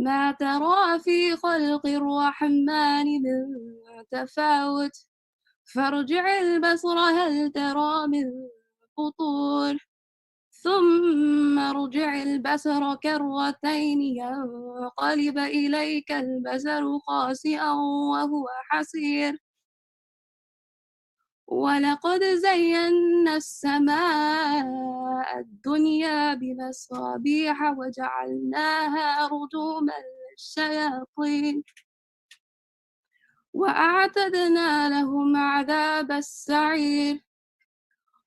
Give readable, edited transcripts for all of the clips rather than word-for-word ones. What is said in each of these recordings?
ما ترى في خلق الرحمن من تفاوت فارجع البصر هل ترى من فطور ثم ارجع البصر كرتين ينقلب إليك البصر خاسئا وهو حسير ولقد زينا السماء الدنيا بمصابيح وجعلناها رجوما للشياطين وأعتدنا لهم عذاب السعير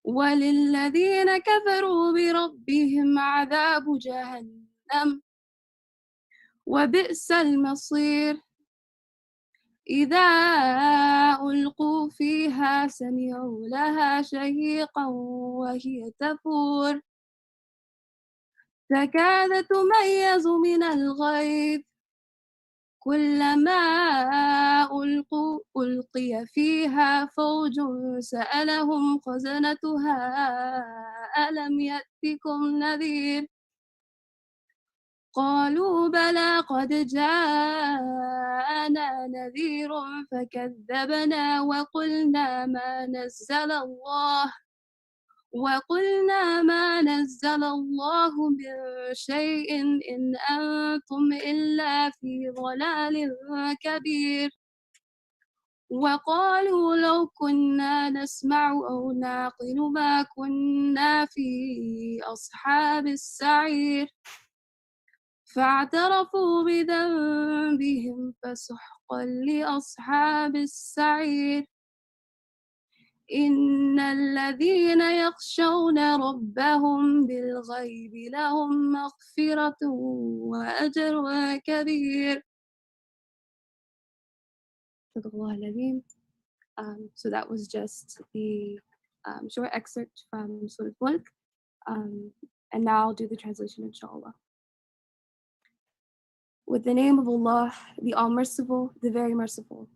وللذين كفروا بربهم عذاب جهنم وبئس المصير إذا ألقوا فيها سمعوا لها شهيقا وهي تفور تكاد تميز من الغيظ كلما ألقي فيها فوج سألهم خزنتها ألم يأتكم نذير قالوا بلى قد جاءنا نذير فكذبنا وقلنا ما نزل الله من شيء إن أنتم إلا في ضلال كبير وقالوا لو كنا نسمع أو نعقل ما كنا في أصحاب السعير فاعترفوا بذنبهم فسحقا لأصحاب السعير إن الذين يخشون ربهم بالغيب لهم مغفرة وأجر كبير. So that was just the short excerpt from Surah Al-Mulk, and now I'll do the translation, inshallah. With the name of Allah, the All-Merciful, the Very Merciful.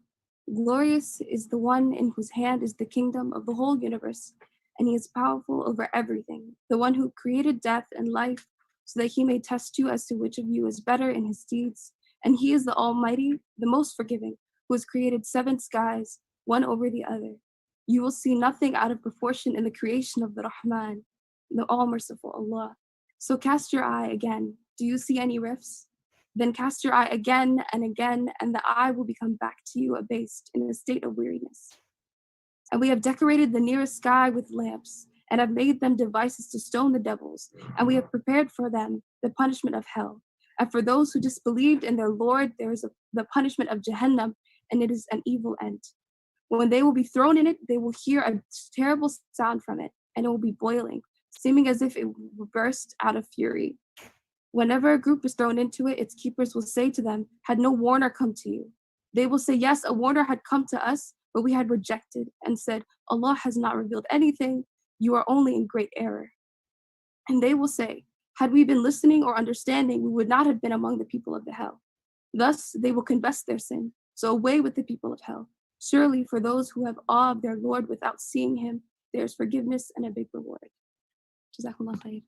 Glorious is the one in whose hand is the kingdom of the whole universe, and he is powerful over everything, the one who created death and life so that he may test you as to which of you is better in his deeds. And he is the Almighty, the most forgiving, who has created 7 skies, one over the other. You will see nothing out of proportion in the creation of the Rahman, the All-Merciful Allah. So cast your eye again. Do you see any rifts? Then cast your eye again, and the eye will become back to you abased in a state of weariness. And we have decorated the nearest sky with lamps, and have made them devices to stone the devils, and we have prepared for them the punishment of hell. And for those who disbelieved in their Lord, there is the punishment of Jahannam, and it is an evil end. When they will be thrown in it, they will hear a terrible sound from it, and it will be boiling, seeming as if it would burst out of fury. Whenever a group is thrown into it, its keepers will say to them, had no warner come to you? They will say, yes, a warner had come to us, but we had rejected and said, Allah has not revealed anything. You are only in great error. And they will say, had we been listening or understanding, we would not have been among the people of the hell. Thus, they will confess their sin. So away with the people of hell. Surely for those who have awe of their Lord without seeing him, there is forgiveness and a big reward. Jazakumullah khair.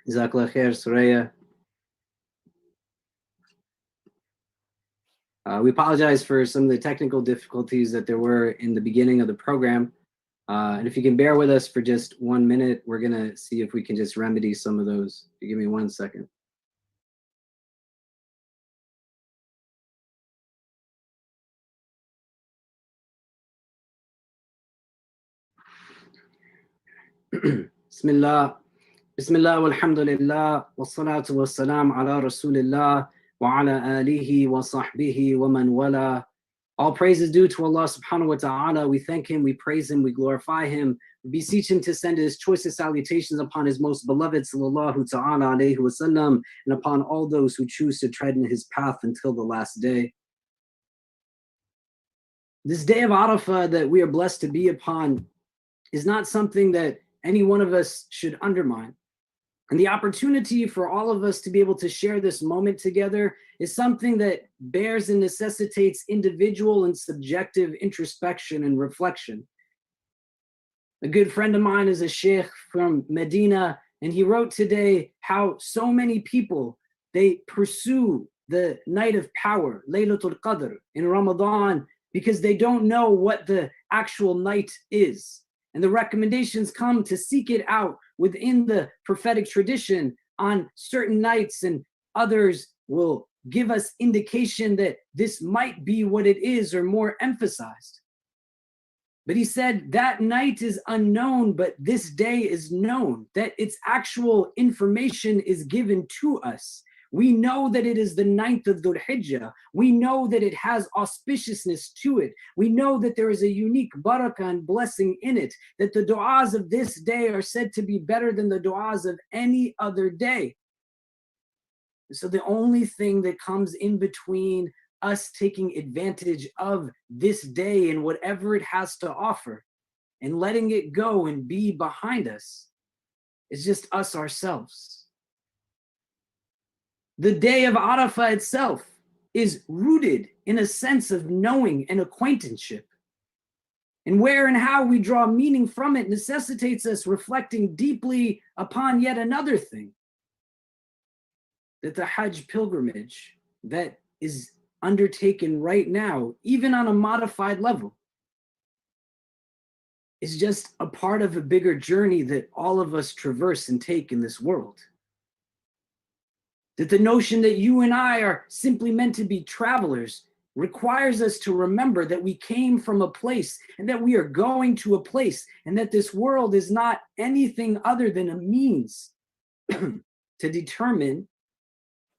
Jazakallah khair, Suraya. We apologize for some of the technical difficulties that there were in the beginning of the program. And if you can bear with us for just 1 minute, we're going to see if we can just remedy some of those. If you give me 1 second. Bismillah. Bismillah walhamdulillah wassalatu wassalam ala rasulillah wa ala alihi wa sahbihi wa man wala. All praise is due to Allah subhanahu wa ta'ala. We thank him, we praise him, we glorify him. We beseech him to send his choicest salutations upon his most beloved sallallahu ta'ala alayhi wa sallam, and upon all those who choose to tread in his path until the last day. This day of Arafah that we are blessed to be upon is not something that any one of us should undermine. And the opportunity for all of us to be able to share this moment together is something that bears and necessitates individual and subjective introspection and reflection. A good friend of mine is a sheikh from Medina, and he wrote today how so many people, they pursue the night of power, Laylatul Qadr, in Ramadan, because they don't know what the actual night is. And the recommendations come to seek it out within the prophetic tradition on certain nights, and others will give us indication that this might be what it is or more emphasized. But he said that night is unknown, but this day is known, that its actual information is given to us. We know that it is the 9th of Dhul Hijjah. We know that it has auspiciousness to it. We know that there is a unique barakah and blessing in it, that the du'as of this day are said to be better than the du'as of any other day. So the only thing that comes in between us taking advantage of this day and whatever it has to offer and letting it go and be behind us is just us ourselves. The day of Arafah itself is rooted in a sense of knowing and acquaintanceship. And where and how we draw meaning from it necessitates us reflecting deeply upon yet another thing, that the Hajj pilgrimage that is undertaken right now, even on a modified level, is just a part of a bigger journey that all of us traverse and take in this world. That the notion that you and I are simply meant to be travelers requires us to remember that we came from a place and that we are going to a place, and that this world is not anything other than a means to determine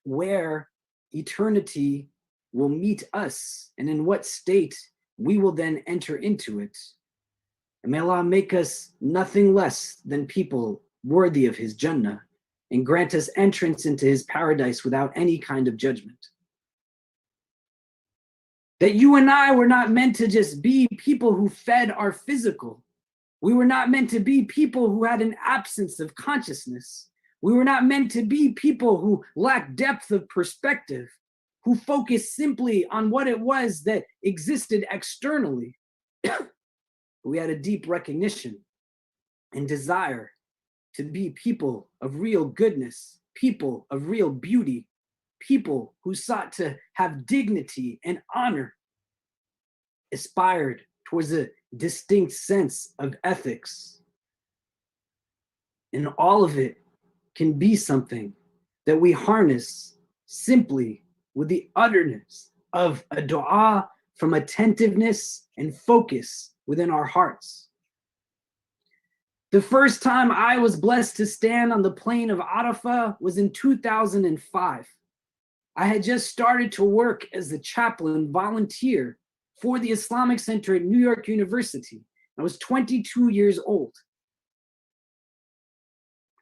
where eternity will meet us and in what state we will then enter into it. And may Allah make us nothing less than people worthy of His Jannah, and grant us entrance into His paradise without any kind of judgment. That you and I were not meant to just be people who fed our physical. We were not meant to be people who had an absence of consciousness. We were not meant to be people who lacked depth of perspective, who focused simply on what it was that existed externally. We had a deep recognition and desire to be people of real goodness, people of real beauty, people who sought to have dignity and honor, aspired towards a distinct sense of ethics. And all of it can be something that we harness simply with the utterness of a dua from attentiveness and focus within our hearts. The first time I was blessed to stand on the plain of Arafah was in 2005. I had just started to work as the chaplain volunteer for the Islamic Center at New York University. I was 22 years old.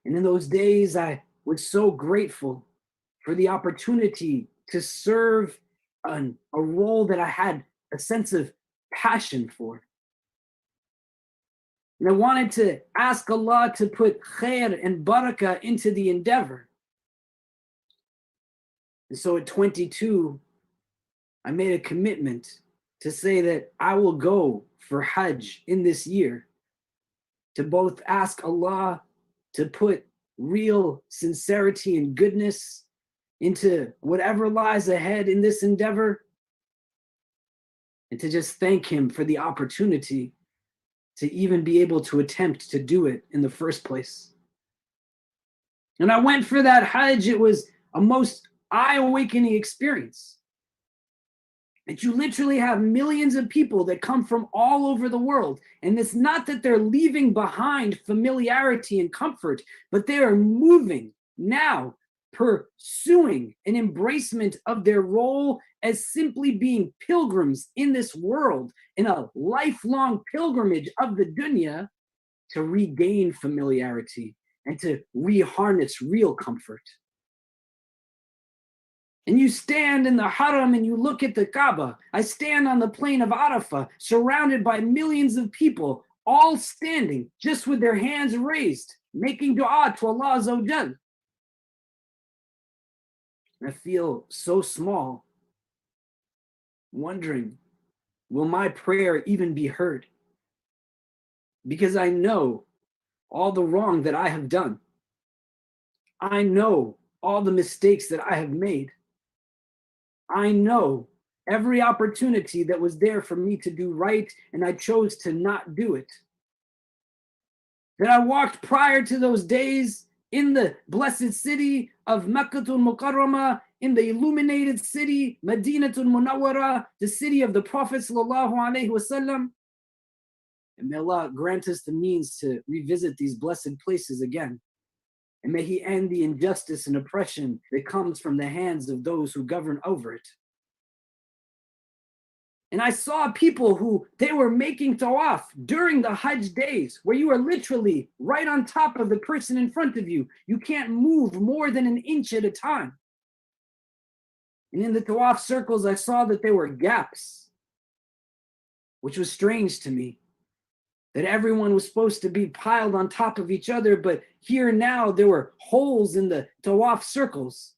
And in those days, I was so grateful for the opportunity to serve a role that I had a sense of passion for. And I wanted to ask Allah to put khair and barakah into the endeavor. And so at 22, I made a commitment to say that I will go for Hajj in this year, to both ask Allah to put real sincerity and goodness into whatever lies ahead in this endeavor, and to just thank Him for the opportunity to even be able to attempt to do it in the first place. And I went for that Hajj. It was a most eye-awakening experience. That you literally have millions of people that come from all over the world. And it's not that they're leaving behind familiarity and comfort, but they are moving now, pursuing an embracement of their role as simply being pilgrims in this world, in a lifelong pilgrimage of the dunya, to regain familiarity and to reharness real comfort. And you stand in the haram and you look at the Kaaba. I stand on the plain of Arafah, surrounded by millions of people, all standing just with their hands raised, making dua to Allah Azza wa Jal. I feel so small, wondering, will my prayer even be heard? Because I know all the wrong that I have done. I know all the mistakes that I have made. I know every opportunity that was there for me to do right, and I chose to not do it. That I walked prior to those days in the blessed city of Makkatul Mukarramah, in the illuminated city, Madinatul Munawwara, the city of the Prophet sallallahu alaihi wasallam. And may Allah grant us the means to revisit these blessed places again. And may He end the injustice and oppression that comes from the hands of those who govern over it. And I saw people who they were making tawaf during the Hajj days, where you are literally right on top of the person in front of you. You can't move more than an inch at a time. And in the tawaf circles, I saw that there were gaps, which was strange to me, that everyone was supposed to be piled on top of each other, but here now there were holes in the tawaf circles.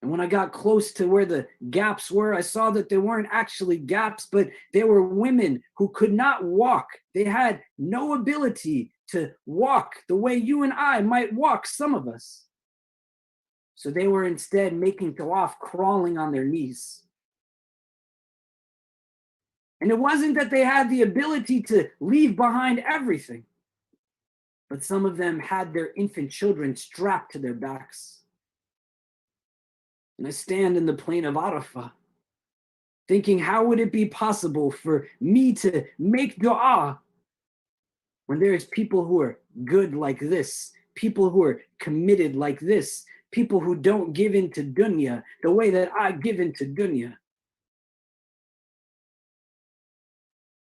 And when I got close to where the gaps were, I saw that there weren't actually gaps, but there were women who could not walk. They had no ability to walk the way you and I might walk, some of us. So they were instead making tawaf crawling on their knees. And it wasn't that they had the ability to leave behind everything, but some of them had their infant children strapped to their backs. And I stand in the plain of Arafah, thinking, how would it be possible for me to make dua when there's people who are good like this, people who are committed like this, people who don't give in to dunya the way that I give in to dunya?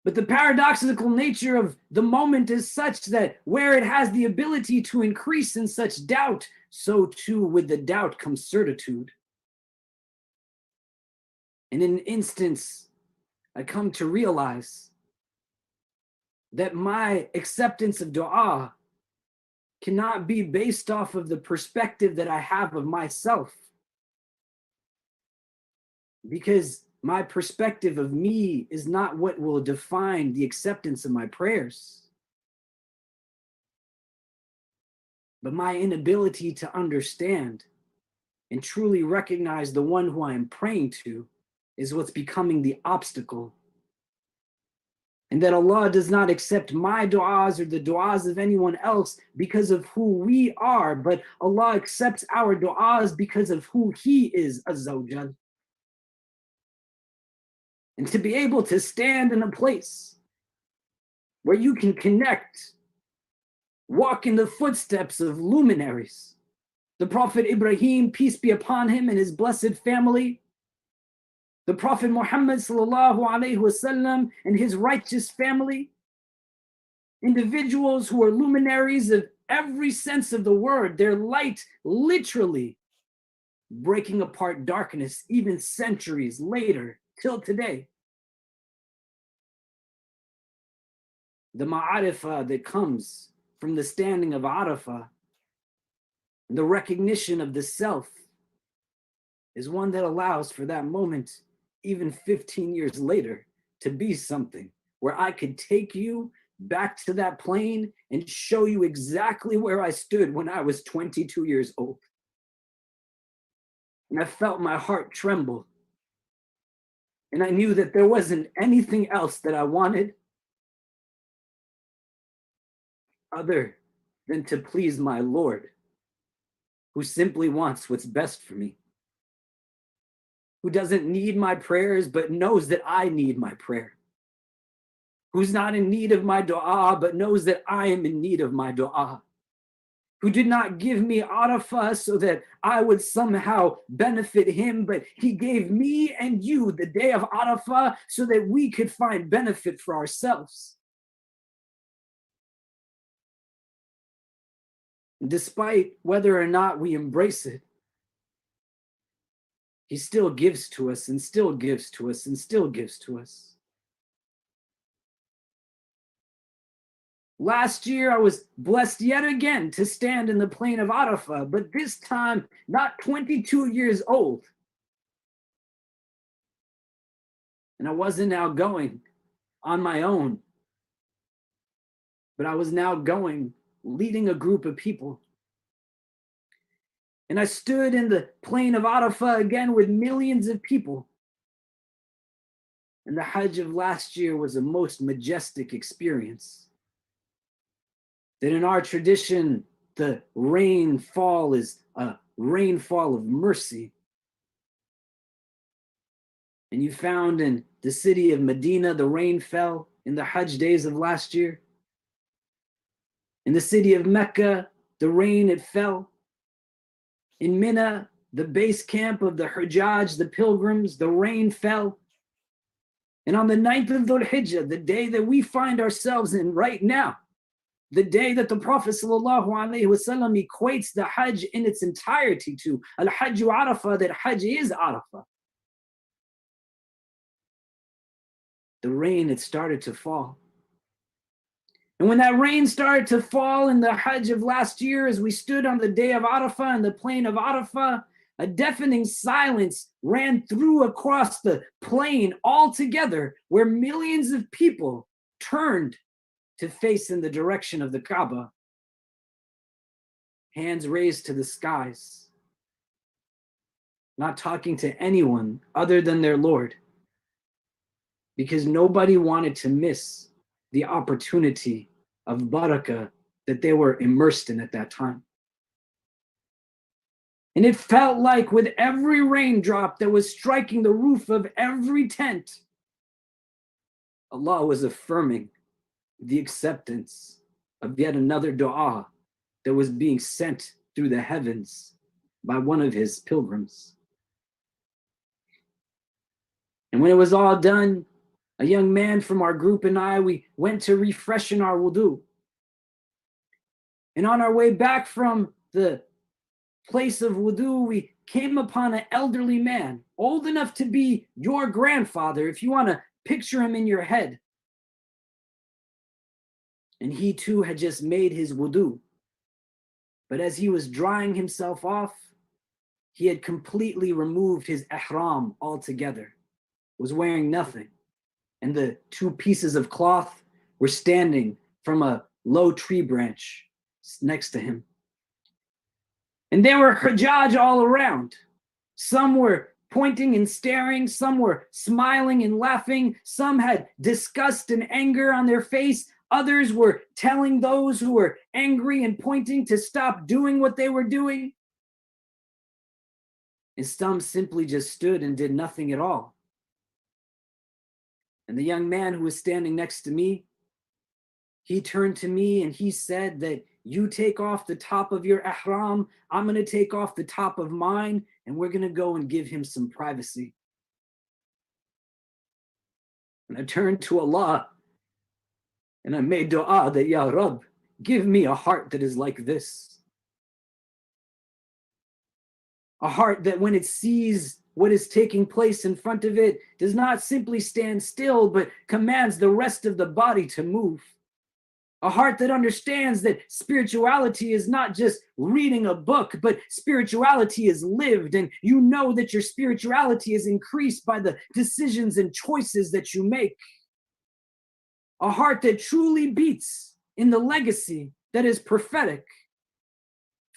But the paradoxical nature of the moment is such that where it has the ability to increase in such doubt, so too with the doubt comes certitude. And in an instance, I come to realize that my acceptance of dua cannot be based off of the perspective that I have of myself. Because my perspective of me is not what will define the acceptance of my prayers. But my inability to understand and truly recognize the one who I am praying to is what's becoming the obstacle. And that Allah does not accept my du'as or the du'as of anyone else because of who we are, but Allah accepts our du'as because of who He is, Azza wa Jal. And to be able to stand in a place where you can connect, walk in the footsteps of luminaries, the Prophet Ibrahim, peace be upon him, and his blessed family, the Prophet Muhammad sallallahu alaihi wasallam and his righteous family, individuals who are luminaries of every sense of the word, their light literally breaking apart darkness even centuries later till today. The ma'arifah that comes from the standing of Arafah, the recognition of the self, is one that allows for that moment, even 15 years later, to be something where I could take you back to that plane and show you exactly where I stood when I was 22 years old. And I felt my heart tremble. And I knew that there wasn't anything else that I wanted other than to please my Lord, who simply wants what's best for me, who doesn't need my prayers but knows that I need my prayer, who's not in need of my dua but knows that I am in need of my dua, who did not give me Arafah so that I would somehow benefit him, but he gave me and you the day of Arafah so that we could find benefit for ourselves. Despite whether or not we embrace it, he still gives to us and still gives to us and still gives to us. Last year, I was blessed yet again to stand in the plain of Arafah, but this time, not 22 years old. And I wasn't now going on my own, but I was now going, leading a group of people. And I stood in the plain of Arafah again with millions of people. And the Hajj of last year was a most majestic experience. That in our tradition, the rainfall is a rainfall of mercy. And you found in the city of Medina, the rain fell in the Hajj days of last year. In the city of Mecca, the rain, it fell. In Mina, the base camp of the Hujjaj, the pilgrims, the rain fell. And on the 9th of Dhul Hijjah, the day that we find ourselves in right now, the day that the Prophet ﷺ equates the Hajj in its entirety to Al-Hajj Arafah, that Hajj is Arafah. The rain, it started to fall. And when that rain started to fall in the Hajj of last year, as we stood on the day of Arafah and the plain of Arafah, a deafening silence ran through across the plain altogether, where millions of people turned to face in the direction of the Kaaba, hands raised to the skies, not talking to anyone other than their Lord, because nobody wanted to miss the opportunity of barakah that they were immersed in at that time. And it felt like with every raindrop that was striking the roof of every tent, Allah was affirming the acceptance of yet another dua that was being sent through the heavens by one of his pilgrims. And when it was all done, a young man from our group and I, we went to refreshen our wudu. And on our way back from the place of wudu, we came upon an elderly man, old enough to be your grandfather, if you want to picture him in your head. And he too had just made his wudu. But as he was drying himself off, he had completely removed his ihram altogether, was wearing nothing. And the two pieces of cloth were standing from a low tree branch next to him. And there were Hujjaj all around. Some were pointing and staring, some were smiling and laughing, some had disgust and anger on their face, others were telling those who were angry and pointing to stop doing what they were doing. And some simply just stood and did nothing at all. And the young man who was standing next to me, he turned to me and he said that you take off the top of your ihram, I'm going to take off the top of mine, and we're going to go and give him some privacy. And I turned to Allah and I made dua that, Ya Rabb, give me a heart that is like this. A heart that when it sees what is taking place in front of it, does not simply stand still, but commands the rest of the body to move. A heart that understands that spirituality is not just reading a book, but spirituality is lived, and you know that your spirituality is increased by the decisions and choices that you make. A heart that truly beats in the legacy that is prophetic,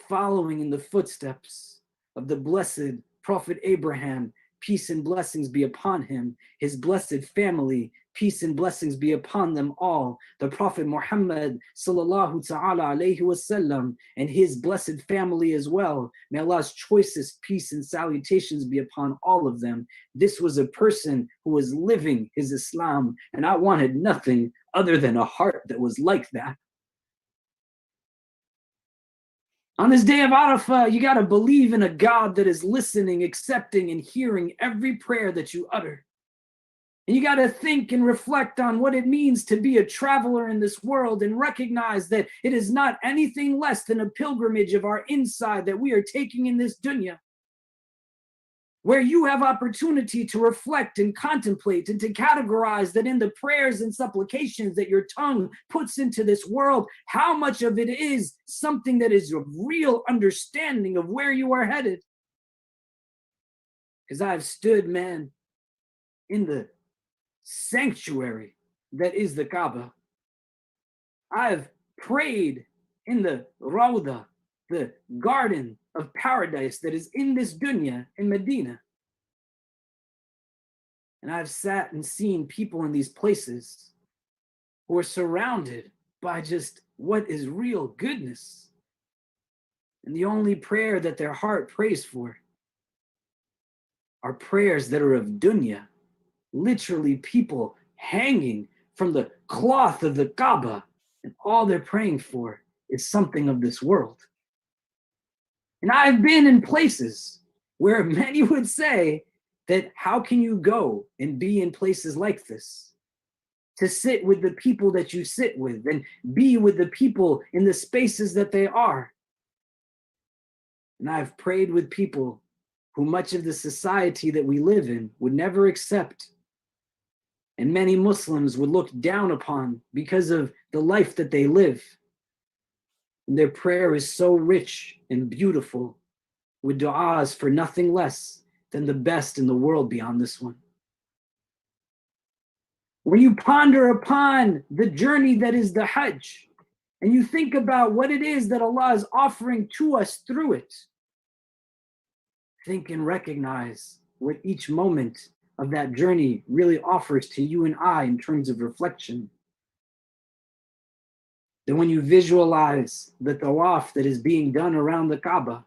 following in the footsteps of the blessed Prophet Abraham, peace and blessings be upon him, his blessed family, peace and blessings be upon them all, the Prophet Muhammad sallallahu ta'ala alayhi wasallam, and his blessed family as well. May Allah's choicest peace and salutations be upon all of them. This was a person who was living his Islam, and I wanted nothing other than a heart that was like that. On this day of Arafah, you got to believe in a God that is listening, accepting, and hearing every prayer that you utter. And you got to think and reflect on what it means to be a traveler in this world and recognize that it is not anything less than a pilgrimage of our inside that we are taking in this dunya. where you have opportunity to reflect and contemplate and to categorize that in the prayers and supplications that your tongue puts into this world, how much of it is something that is a real understanding of where you are headed. Because I've stood, man, in the sanctuary that is the Kaaba. I've prayed in the Rawda, the garden of paradise that is in this dunya in Medina. And I've sat and seen people in these places who are surrounded by just what is real goodness. And the only prayer that their heart prays for are prayers that are of dunya. Literally people hanging from the cloth of the Kaaba, and all they're praying for is something of this world. And I've been in places where many would say that how can you go and be in places like this? To sit with the people that you sit with and be with the people in the spaces that they are. And I've prayed with people who much of the society that we live in would never accept. And many Muslims would look down upon because of the life that they live. And their prayer is so rich and beautiful, with du'as for nothing less than the best in the world beyond this one. When you ponder upon the journey that is the Hajj, and you think about what it is that Allah is offering to us through it, think and recognize what each moment of that journey really offers to you and I in terms of reflection. That when you visualize the tawaf that is being done around the Kaaba,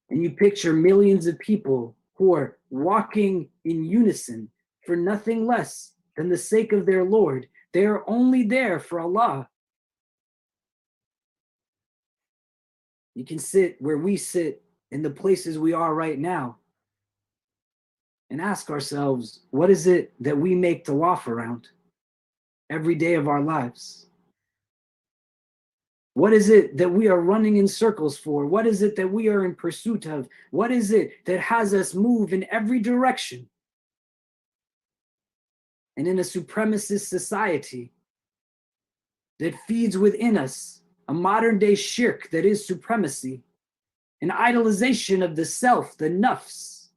and you picture millions of people who are walking in unison for nothing less than the sake of their Lord, they are only there for Allah. You can sit where we sit in the places we are right now and ask ourselves, what is it that we make tawaf around every day of our lives? What is it that we are running in circles for? What is it that we are in pursuit of? What is it that has us move in every direction? And in a supremacist society that feeds within us a modern day shirk that is supremacy, an idolization of the self, the nafs,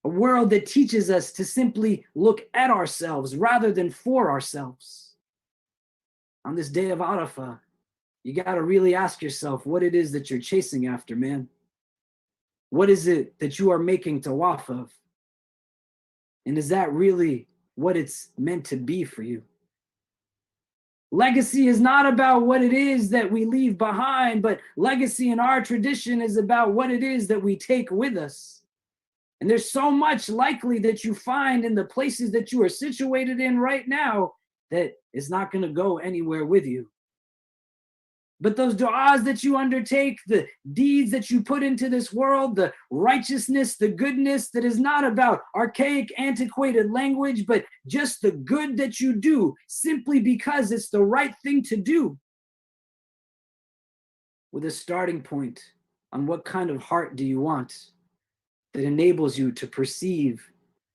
a world that teaches us to simply look at ourselves rather than for ourselves. On this day of Arafah, you got to really ask yourself what it is that you're chasing after, man. What is it that you are making tawaf of? And is that really what it's meant to be for you? Legacy is not about what it is that we leave behind, but legacy in our tradition is about what it is that we take with us. And there's so much likely that you find in the places that you are situated in right now that is not going to go anywhere with you. But those du'as that you undertake, the deeds that you put into this world, the righteousness, the goodness that is not about archaic, antiquated language, but just the good that you do simply because it's the right thing to do. With a starting point on what kind of heart do you want that enables you to perceive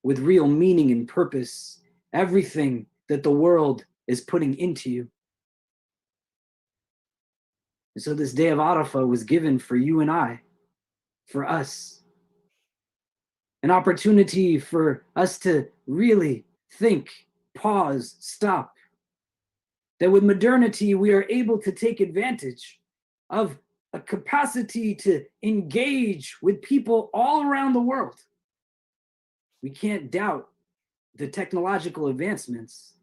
with real meaning and purpose everything that the world is putting into you. And so this day of Arafah was given for you and I, for us. An opportunity for us to really think, pause, stop. That with modernity, we are able to take advantage of a capacity to engage with people all around the world. We can't doubt the technological advancements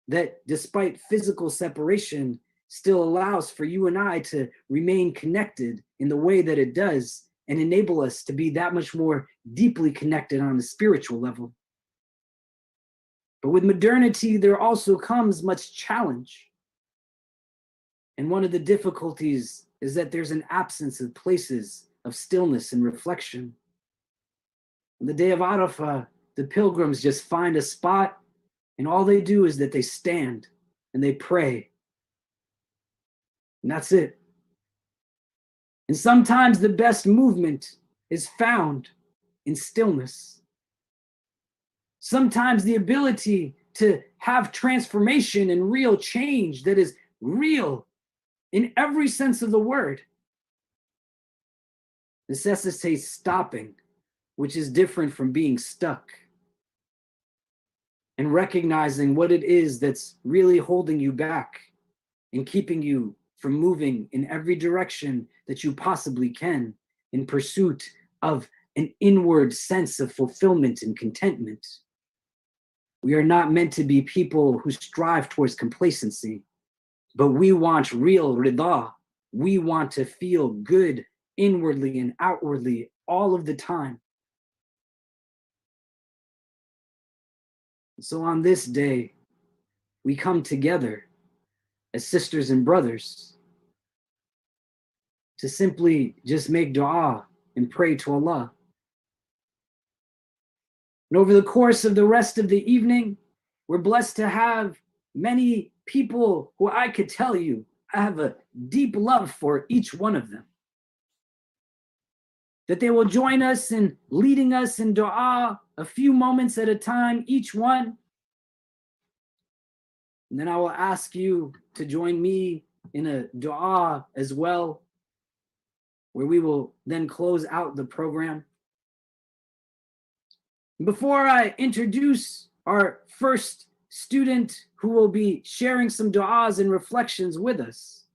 that, despite physical separation, still allows for you and I to remain connected in the way that it does and enable us to be that much more deeply connected on a spiritual level. But with modernity, there also comes much challenge. And one of the difficulties is that there's an absence of places of stillness and reflection. On the day of Arafah, the pilgrims just find a spot, and all they do is that they stand and they pray. And that's it. And sometimes the best movement is found in stillness. Sometimes the ability to have transformation and real change that is real in every sense of the word necessitates stopping, which is different from being stuck, and recognizing what it is that's really holding you back and keeping you from moving in every direction that you possibly can in pursuit of an inward sense of fulfillment and contentment. We are not meant to be people who strive towards complacency, but we want real rida. We want to feel good inwardly and outwardly all of the time. So on this day, we come together as sisters and brothers to simply just make dua and pray to Allah. And over the course of the rest of the evening, we're blessed to have many people who I could tell you I have a deep love for each one of them. That they will join us in leading us in dua a few moments at a time, each one. And then I will ask you to join me in a dua as well, where we will then close out the program. Before I introduce our first student who will be sharing some du'as and reflections with us,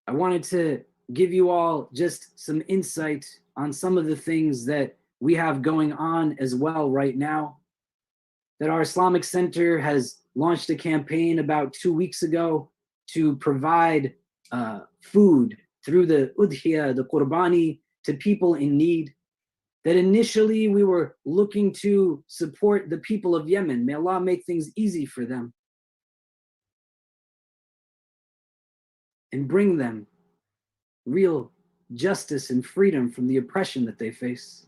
I wanted to give you all just some insight on some of the things that we have going on as well right now. That our Islamic Center has launched a campaign about 2 weeks ago to provide food through the udhiyah, the qurbani, to people in need. That initially we were looking to support the people of Yemen. May Allah make things easy for them and bring them real justice and freedom from the oppression that they face.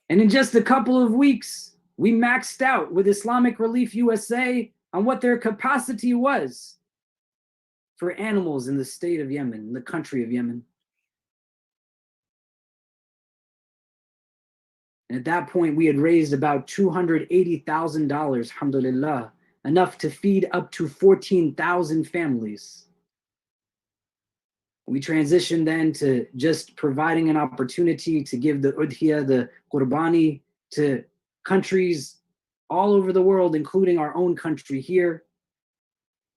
And in just a couple of weeks, we maxed out with Islamic Relief USA on what their capacity was for animals in the state of Yemen, in the country of Yemen. And at that point, we had raised about $280,000, alhamdulillah, enough to feed up to 14,000 families. We transitioned then to just providing an opportunity to give the udhiyah, the qurbani, to countries all over the world, including our own country here.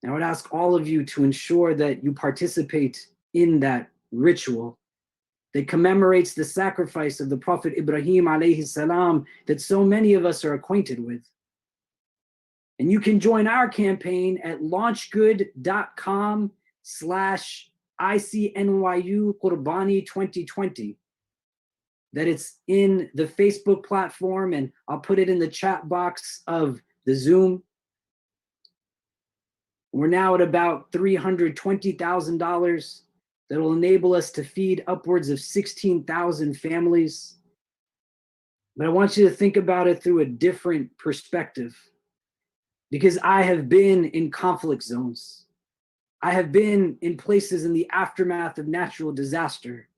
And I would ask all of you to ensure that you participate in that ritual that commemorates the sacrifice of the Prophet Ibrahim alayhi salam that so many of us are acquainted with. And you can join our campaign at launchgood.com/ICNYU Qurbani 2020. That it's in the Facebook platform, and I'll put it in the chat box of the Zoom. We're now at about $320,000 that will enable us to feed upwards of 16,000 families. But I want you to think about it through a different perspective, because I have been in conflict zones. I have been in places in the aftermath of natural disaster.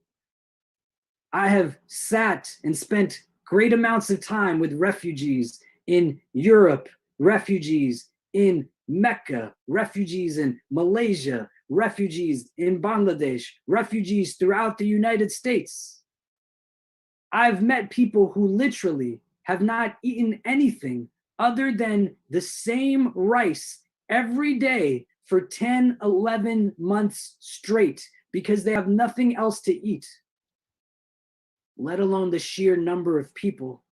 I have sat and spent great amounts of time with refugees in Europe, refugees in Mecca, refugees in Malaysia, refugees in Bangladesh, refugees throughout the United States. I've met people who literally have not eaten anything other than the same rice every day for 10, 11 months straight because they have nothing else to eat, let alone the sheer number of people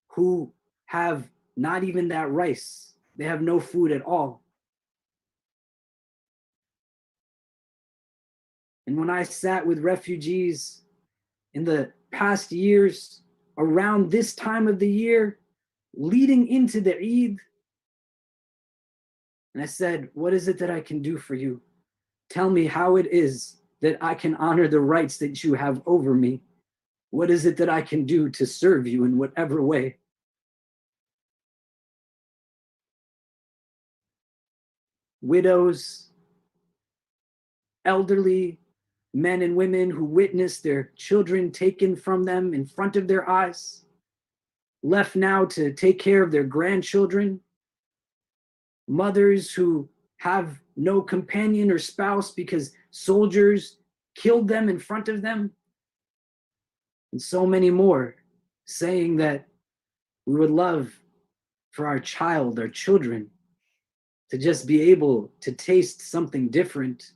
who have not even that rice. They have no food at all. And when I sat with refugees in the past years, around this time of the year, leading into the Eid, and I said, what is it that I can do for you? Tell me how it is that I can honor the rights that you have over me. What is it that I can do to serve you in whatever way? Widows, elderly, men and women who witnessed their children taken from them in front of their eyes, left now to take care of their grandchildren, mothers who have no companion or spouse because soldiers killed them in front of them, and so many more, saying that we would love for our child, our children, to just be able to taste something different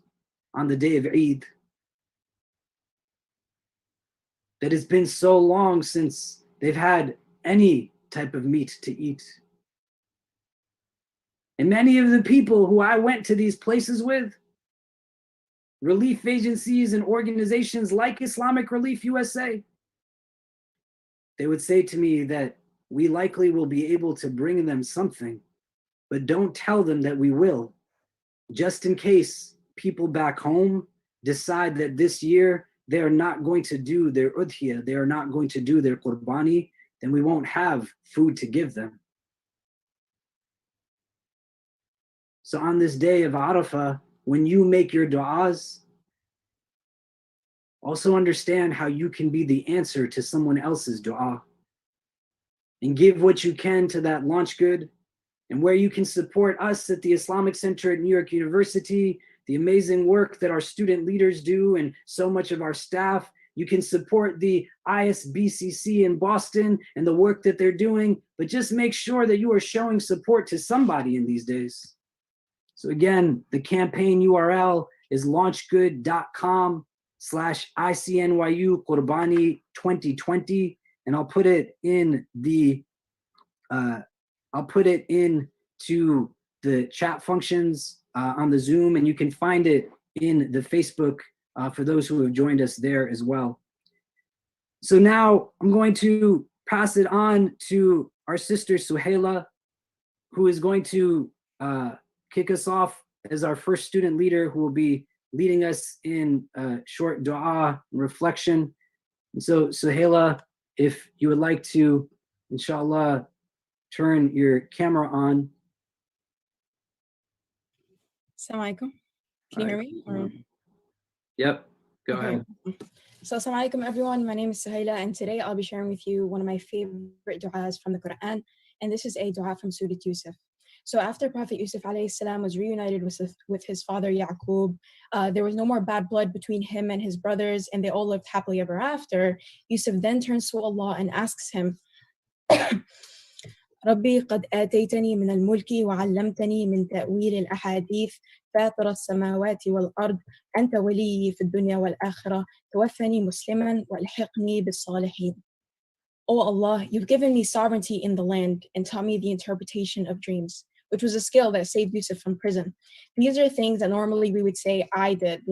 on the day of Eid. That it's been so long since they've had any type of meat to eat. And many of the people who I went to these places with, relief agencies and organizations like Islamic Relief USA, they would say to me that we likely will be able to bring them something, but don't tell them that we will, just in case people back home decide that this year they are not going to do their udhiyah, they are not going to do their qurbani, then we won't have food to give them. So on this day of Arafah, when you make your du'as, also understand how you can be the answer to someone else's du'a, and give what you can to that launch good, and where you can support us at the Islamic Center at New York University, the amazing work that our student leaders do and so much of our staff. You can support the ISBCC in Boston and the work that they're doing, but just make sure that you are showing support to somebody in these days. So again, the campaign URL is launchgood.com/ICNYU Qurbani 2020, and I'll put it in the into the chat functions on the Zoom, and you can find it in the Facebook for those who have joined us there as well. So now I'm going to pass it on to our sister Suhaila, who is going to kick us off as our first student leader, who will be leading us in a short dua reflection. And so Suhaila, if you would like to, inshallah, turn your camera on. Assalamu alaikum. Can you hear me? Yep, go ahead. So assalamu alaikum everyone, my name is Suhaila, and today I'll be sharing with you one of my favorite du'as from the Quran, and this is a du'a from Surah Yusuf. So after Prophet Yusuf alayhi salam was reunited with his father Yaqub, there was no more bad blood between him and his brothers, and they all lived happily ever after. Yusuf then turns to Allah and asks him, ربي قد آتيتني من الملك وعلمتني من تأويل الأحاديث فاطر السماوات والأرض أنت ولي في الدنيا والآخرة توفني مسلما والحقني بالصالحين. O Allah, you've given me sovereignty in the land and taught me the interpretation of dreams, which was a skill that saved Yusuf from prison. These are things that normally we would say, I did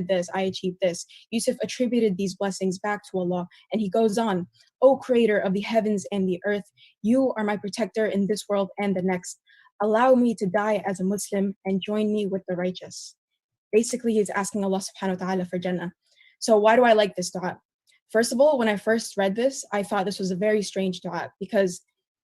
this, I achieved this. Yusuf attributed these blessings back to Allah, and he goes on, O creator of the heavens and the earth, you are my protector in this world and the next. Allow me to die as a Muslim and join me with the righteous. Basically, he's asking Allah subhanahu wa ta'ala for Jannah. So why do I like this dua? First of all, when I first read this, I thought this was a very strange dua because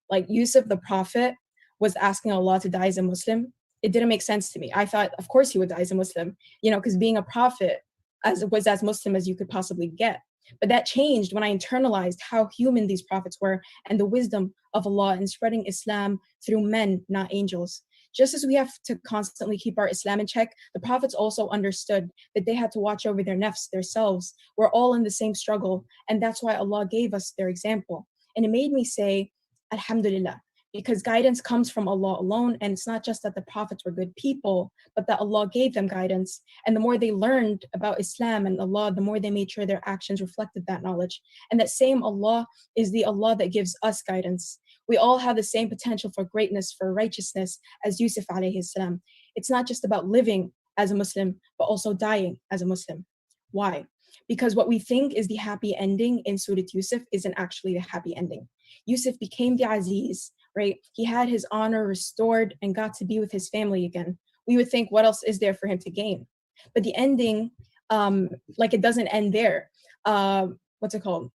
like Yusuf, the prophet, was asking Allah to die as a Muslim. It didn't make sense to me. I thought, of course he would die as a Muslim, because being a prophet was as Muslim as you could possibly get. But that changed when I internalized how human these prophets were and the wisdom of Allah in spreading Islam through men, not angels. Just as we have to constantly keep our Islam in check, the prophets also understood that they had to watch over their nafs, their selves. We're all in the same struggle, and that's why Allah gave us their example. And it made me say, Alhamdulillah, because guidance comes from Allah alone, and it's not just that the prophets were good people, but that Allah gave them guidance. And the more they learned about Islam and Allah, the more they made sure their actions reflected that knowledge. And that same Allah is the Allah that gives us guidance. We all have the same potential for greatness, for righteousness as Yusuf alayhi salam. It's not just about living as a Muslim, but also dying as a Muslim. Why? Because what we think is the happy ending in Surah Yusuf isn't actually the happy ending. Yusuf became the Aziz, right? He had his honor restored and got to be with his family again. We would think, what else is there for him to gain? But the ending, it doesn't end there. What's it called?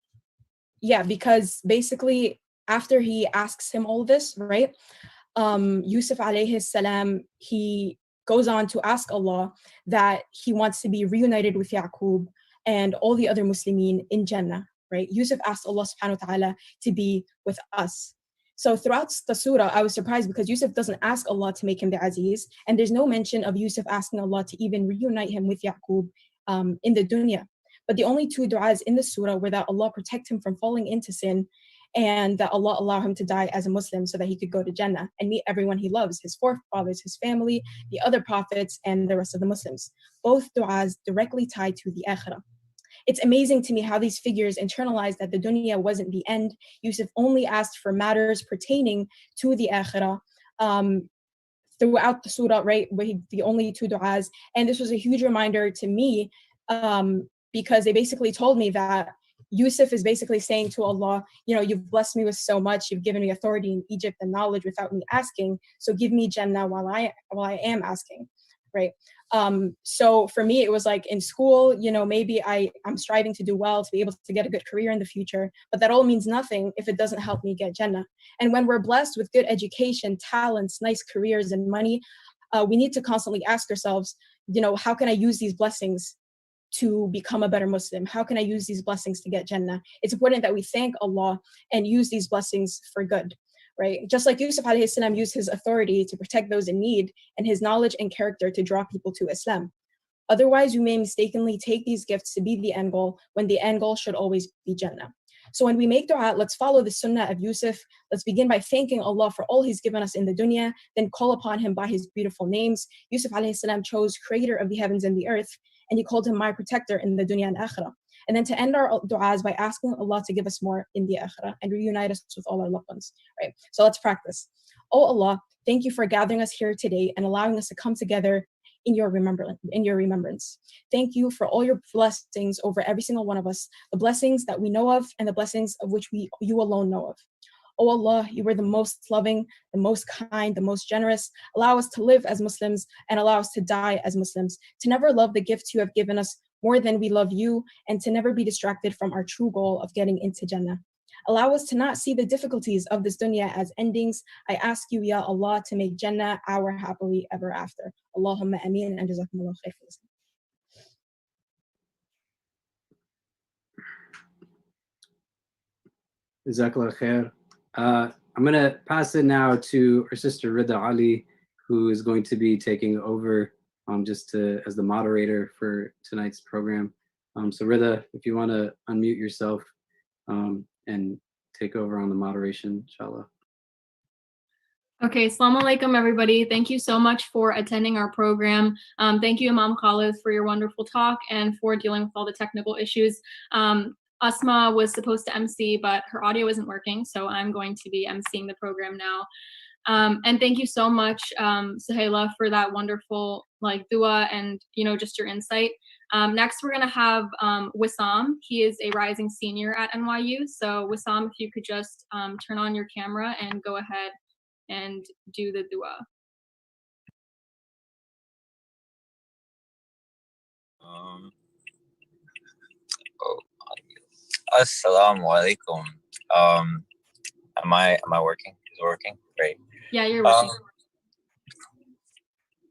Yeah, because basically after he asks him all this, right? Yusuf alayhi salam, he goes on to ask Allah that he wants to be reunited with Yaqub and all the other Muslimin in Jannah, right? Yusuf asked Allah subhanahu wa ta'ala to be with us. So throughout the surah, I was surprised because Yusuf doesn't ask Allah to make him the Aziz, and there's no mention of Yusuf asking Allah to even reunite him with Yaqub in the dunya. But the only two du'as in the surah were that Allah protect him from falling into sin, and that Allah allow him to die as a Muslim so that he could go to Jannah and meet everyone he loves, his forefathers, his family, the other prophets, and the rest of the Muslims. Both du'as directly tied to the akhirah. It's amazing to me how these figures internalized that the dunya wasn't the end. Yusuf only asked for matters pertaining to the akhirah throughout the surah, right? The only two du'as. And this was a huge reminder to me because they basically told me that Yusuf is basically saying to Allah, you know, you've blessed me with so much, you've given me authority in Egypt and knowledge without me asking, so give me Jannah while I am asking, right? So for me, it was like in school, you know, maybe I'm striving to do well to be able to get a good career in the future, but that all means nothing if it doesn't help me get Jannah. And when we're blessed with good education, talents, nice careers, and money, we need to constantly ask ourselves, you know, how can I use these blessings to become a better Muslim? How can I use these blessings to get Jannah? It's important that we thank Allah and use these blessings for good, right? Just like Yusuf alayhi salam used his authority to protect those in need and his knowledge and character to draw people to Islam. Otherwise, we may mistakenly take these gifts to be the end goal when the end goal should always be Jannah. So when we make dua, let's follow the sunnah of Yusuf. Let's begin by thanking Allah for all he's given us in the dunya, then call upon him by his beautiful names. Yusuf alayhi salam chose creator of the heavens and the earth, and he called him my protector in the dunya and akhirah. And then to end our du'as by asking Allah to give us more in the akhirah and reunite us with all our loved ones, right? So let's practice. Oh Allah, thank you for gathering us here today and allowing us to come together in your remembrance. Thank you for all your blessings over every single one of us, the blessings that we know of and the blessings of which you alone know of. Oh Allah, you are the most loving, the most kind, the most generous. Allow us to live as Muslims and allow us to die as Muslims, to never love the gifts you have given us more than we love you, and to never be distracted from our true goal of getting into Jannah. Allow us to not see the difficulties of this dunya as endings. I ask you, Ya Allah, to make Jannah our happily ever after. Allahumma ameen and jazakumullah khair for listening. Jazakallah khair. I'm going to pass it now to our sister Rida Ali, who is going to be taking over as the moderator for tonight's program. So Rida, if you want to unmute yourself and take over on the moderation, inshallah. Okay, assalamu alaikum everybody. Thank you so much for attending our program. Thank you Imam Khalid for your wonderful talk and for dealing with all the technical issues. Asma was supposed to MC, but her audio isn't working, so I'm going to be MCing the program now. And thank you so much, Suhaila, for that wonderful dua and just your insight. Next, we're gonna have Wisaam. He is a rising senior at NYU. So Wisaam, if you could just turn on your camera and go ahead and do the dua. Assalamu alaikum. Am I working? Is it working? Great. Yeah, you're working.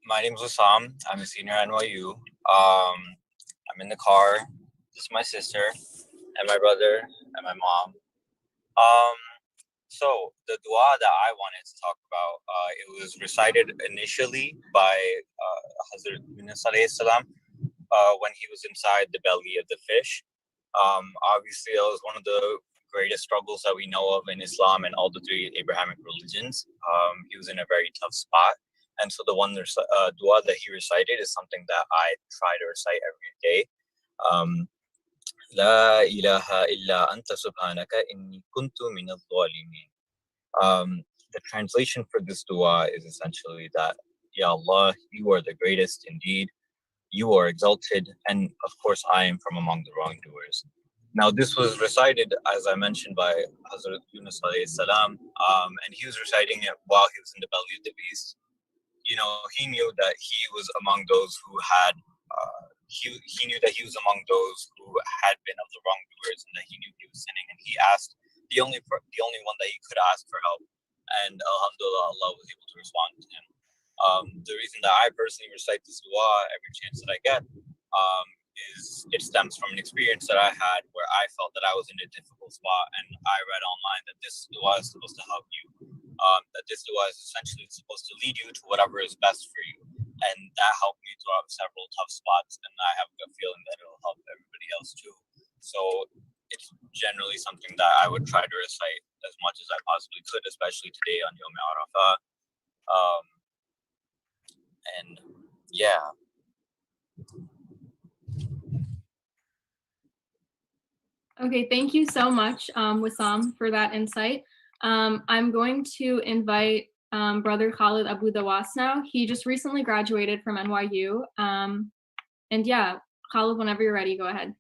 My name is Wisaam. I'm a senior at NYU. I'm in the car. This is my sister and my brother and my mom. So the dua that I wanted to talk about, it was recited initially by Hazrat Yunus alayhi salam when he was inside the belly of the fish. Obviously, that was one of the greatest struggles that we know of in Islam and all the three Abrahamic religions. He was in a very tough spot. And so the one dua that he recited is something that I try to recite every day. La ilaha illa anta subhanaka inni kuntu minadh dhalimin. The translation for this dua is essentially that, Ya Allah, you are the greatest indeed. You are exalted, and of course I am from among the wrongdoers. Now this was recited, as I mentioned, by Hazrat Yunus alayhi salam, and he was reciting it while he was in the belly of the beast. He knew that he was among those who had, he knew that he was among those who had been of the wrongdoers, and that he knew he was sinning, and he asked the only one that he could ask for help, and alhamdulillah, Allah was able to respond to him. The reason that I personally recite this dua every chance that I get is it stems from an experience that I had where I felt that I was in a difficult spot, and I read online that this dua is supposed to help you. That this dua is essentially supposed to lead you to whatever is best for you, and that helped me throughout several tough spots. And I have a good feeling that it'll help everybody else too. So it's generally something that I would try to recite as much as I possibly could, especially today on Yom Arafah. And yeah. Okay, thank you so much, Wisaam, for that insight. I'm going to invite Brother Khalid Abu Dawas now. He just recently graduated from NYU. And yeah, Khalid, whenever you're ready, go ahead.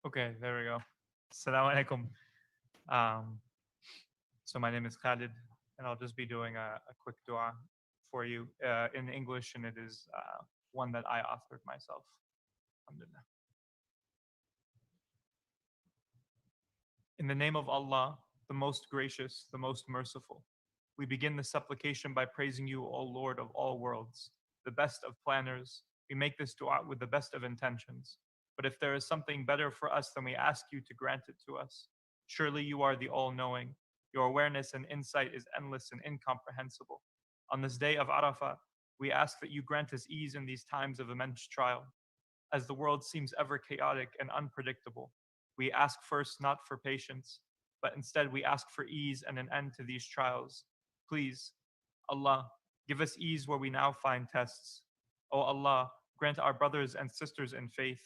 Okay, there we go. Assalamu alaikum. So my name is Khalid, and I'll just be doing a quick dua for you in English, and it is one that I authored myself. Alhamdulillah. In the name of Allah, the most gracious, the most merciful, we begin the supplication by praising you, O Lord of all worlds, the best of planners. We make this dua with the best of intentions. But if there is something better for us, then we ask you to grant it to us. Surely you are the all-knowing. Your awareness and insight is endless and incomprehensible. On this day of Arafah, we ask that you grant us ease in these times of immense trial. As the world seems ever chaotic and unpredictable, we ask first not for patience, but instead we ask for ease and an end to these trials. Please, Allah, give us ease where we now find tests. O Allah, grant our brothers and sisters in faith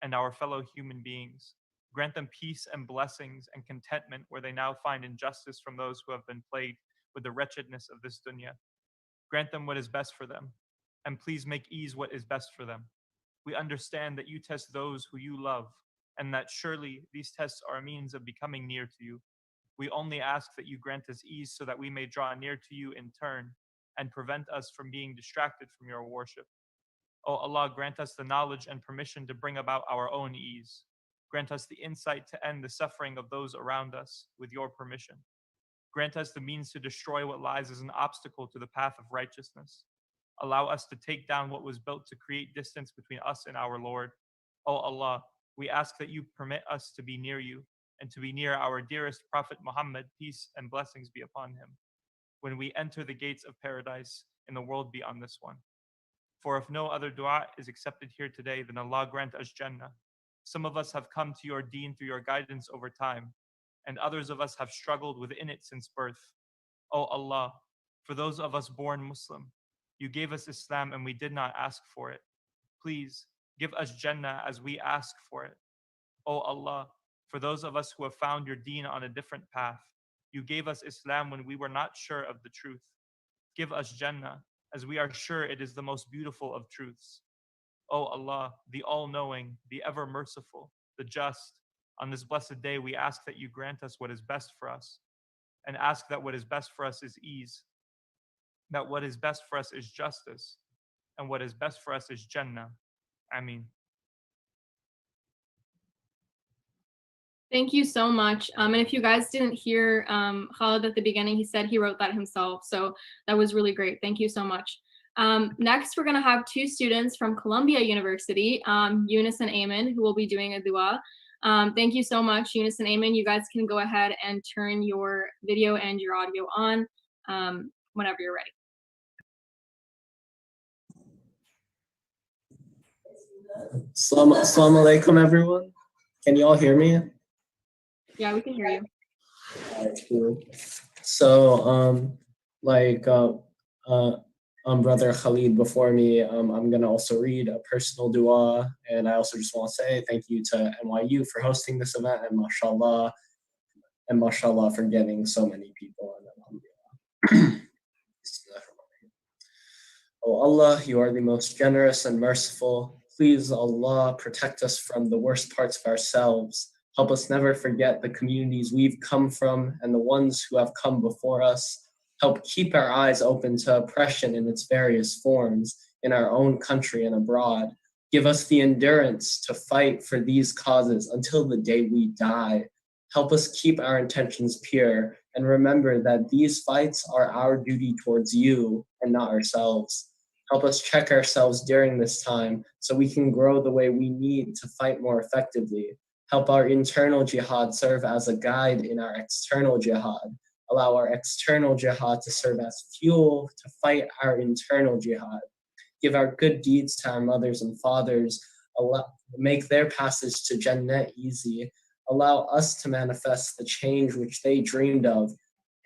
and our fellow human beings. Grant them peace and blessings and contentment where they now find injustice from those who have been plagued with the wretchedness of this dunya. Grant them what is best for them, and please make ease what is best for them. We understand that you test those who you love, and that surely these tests are a means of becoming near to you. We only ask that you grant us ease so that we may draw near to you in turn and prevent us from being distracted from your worship. O Allah, grant us the knowledge and permission to bring about our own ease. Grant us the insight to end the suffering of those around us with your permission. Grant us the means to destroy what lies as an obstacle to the path of righteousness. Allow us to take down what was built to create distance between us and our Lord. O Allah, we ask that you permit us to be near you and to be near our dearest Prophet Muhammad, peace and blessings be upon him, when we enter the gates of paradise in the world beyond this one. For if no other dua is accepted here today, then Allah grant us Jannah. Some of us have come to your deen through your guidance over time, and others of us have struggled within it since birth. O Allah, for those of us born Muslim, you gave us Islam and we did not ask for it. Please give us Jannah as we ask for it. O Allah, for those of us who have found your deen on a different path, you gave us Islam when we were not sure of the truth. Give us Jannah as we are sure it is the most beautiful of truths. O Allah, the all-knowing, the ever-merciful, the just, on this blessed day we ask that you grant us what is best for us, and ask that what is best for us is ease, that what is best for us is justice, and what is best for us is Jannah. Ameen. Thank you so much. And if you guys didn't hear Khalid at the beginning, he said he wrote that himself. So that was really great. Thank you so much. Next, we're going to have two students from Columbia University, Eunice and Eamon, who will be doing a dua. Thank you so much, Eunice and Eamon. You guys can go ahead and turn your video and your audio on whenever you're ready. Assalamu alaikum, everyone. Can you all hear me? Yeah, we can hear you. Alright, cool. So, Brother Khalid before me, I'm gonna also read a personal dua, and I also just want to say thank you to NYU for hosting this event, and mashallah for getting so many people. Oh Allah, you are the most generous and merciful. Please, Allah, protect us from the worst parts of ourselves, Help us never forget the communities we've come from and the ones who have come before us. Help keep our eyes open to oppression in its various forms in our own country and abroad. Give us the endurance to fight for these causes until the day we die. Help us keep our intentions pure and remember that these fights are our duty towards you and not ourselves. Help us check ourselves during this time so we can grow the way we need to fight more effectively. Help our internal jihad serve as a guide in our external jihad. Allow our external jihad to serve as fuel to fight our internal jihad. Give our good deeds to our mothers and fathers. Make their passage to Jannah easy. Allow us to manifest the change which they dreamed of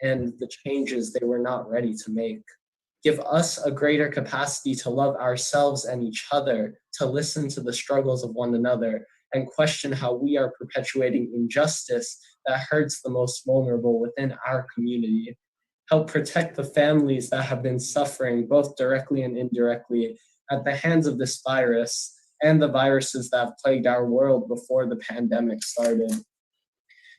and the changes they were not ready to make. Give us a greater capacity to love ourselves and each other, to listen to the struggles of one another, and question how we are perpetuating injustice that hurts the most vulnerable within our community. Help protect the families that have been suffering both directly and indirectly at the hands of this virus and the viruses that have plagued our world before the pandemic started.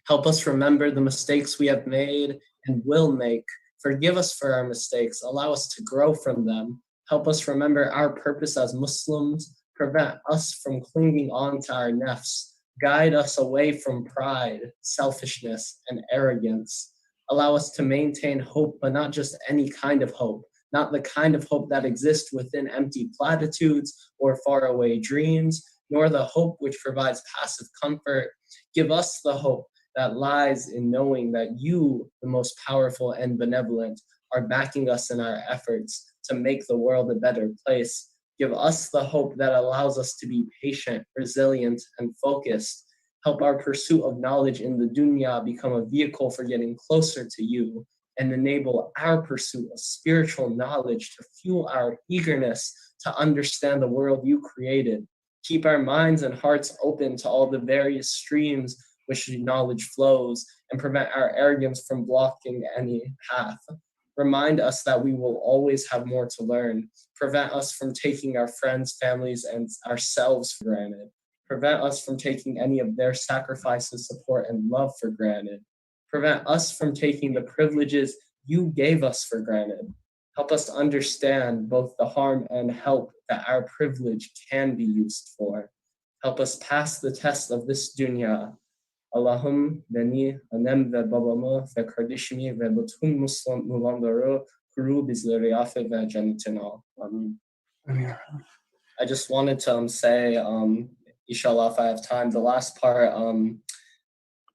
Help us remember the mistakes we have made and will make. Forgive us for our mistakes. Allow us to grow from them. Help us remember our purpose as Muslims. Prevent us from clinging on to our nafs. Guide us away from pride, selfishness, and arrogance. Allow us to maintain hope, but not just any kind of hope, not the kind of hope that exists within empty platitudes or faraway dreams, nor the hope which provides passive comfort. Give us the hope that lies in knowing that you, the most powerful and benevolent, are backing us in our efforts to make the world a better place. Give us the hope that allows us to be patient, resilient, and focused. Help our pursuit of knowledge in the dunya become a vehicle for getting closer to you, and enable our pursuit of spiritual knowledge to fuel our eagerness to understand the world you created. Keep our minds and hearts open to all the various streams which knowledge flows, and prevent our arrogance from blocking any path. Remind us that we will always have more to learn. Prevent us from taking our friends, families, and ourselves for granted. Prevent us from taking any of their sacrifices, support, and love for granted. Prevent us from taking the privileges you gave us for granted. Help us understand both the harm and help that our privilege can be used for. Help us pass the test of this dunya. Allahum beni annem ve babamı ve kardeşimi ve bütün Müslümanları koru bizleri affet ve cennetine al. Amin. I just wanted to say, inshallah, if I have time, the last part,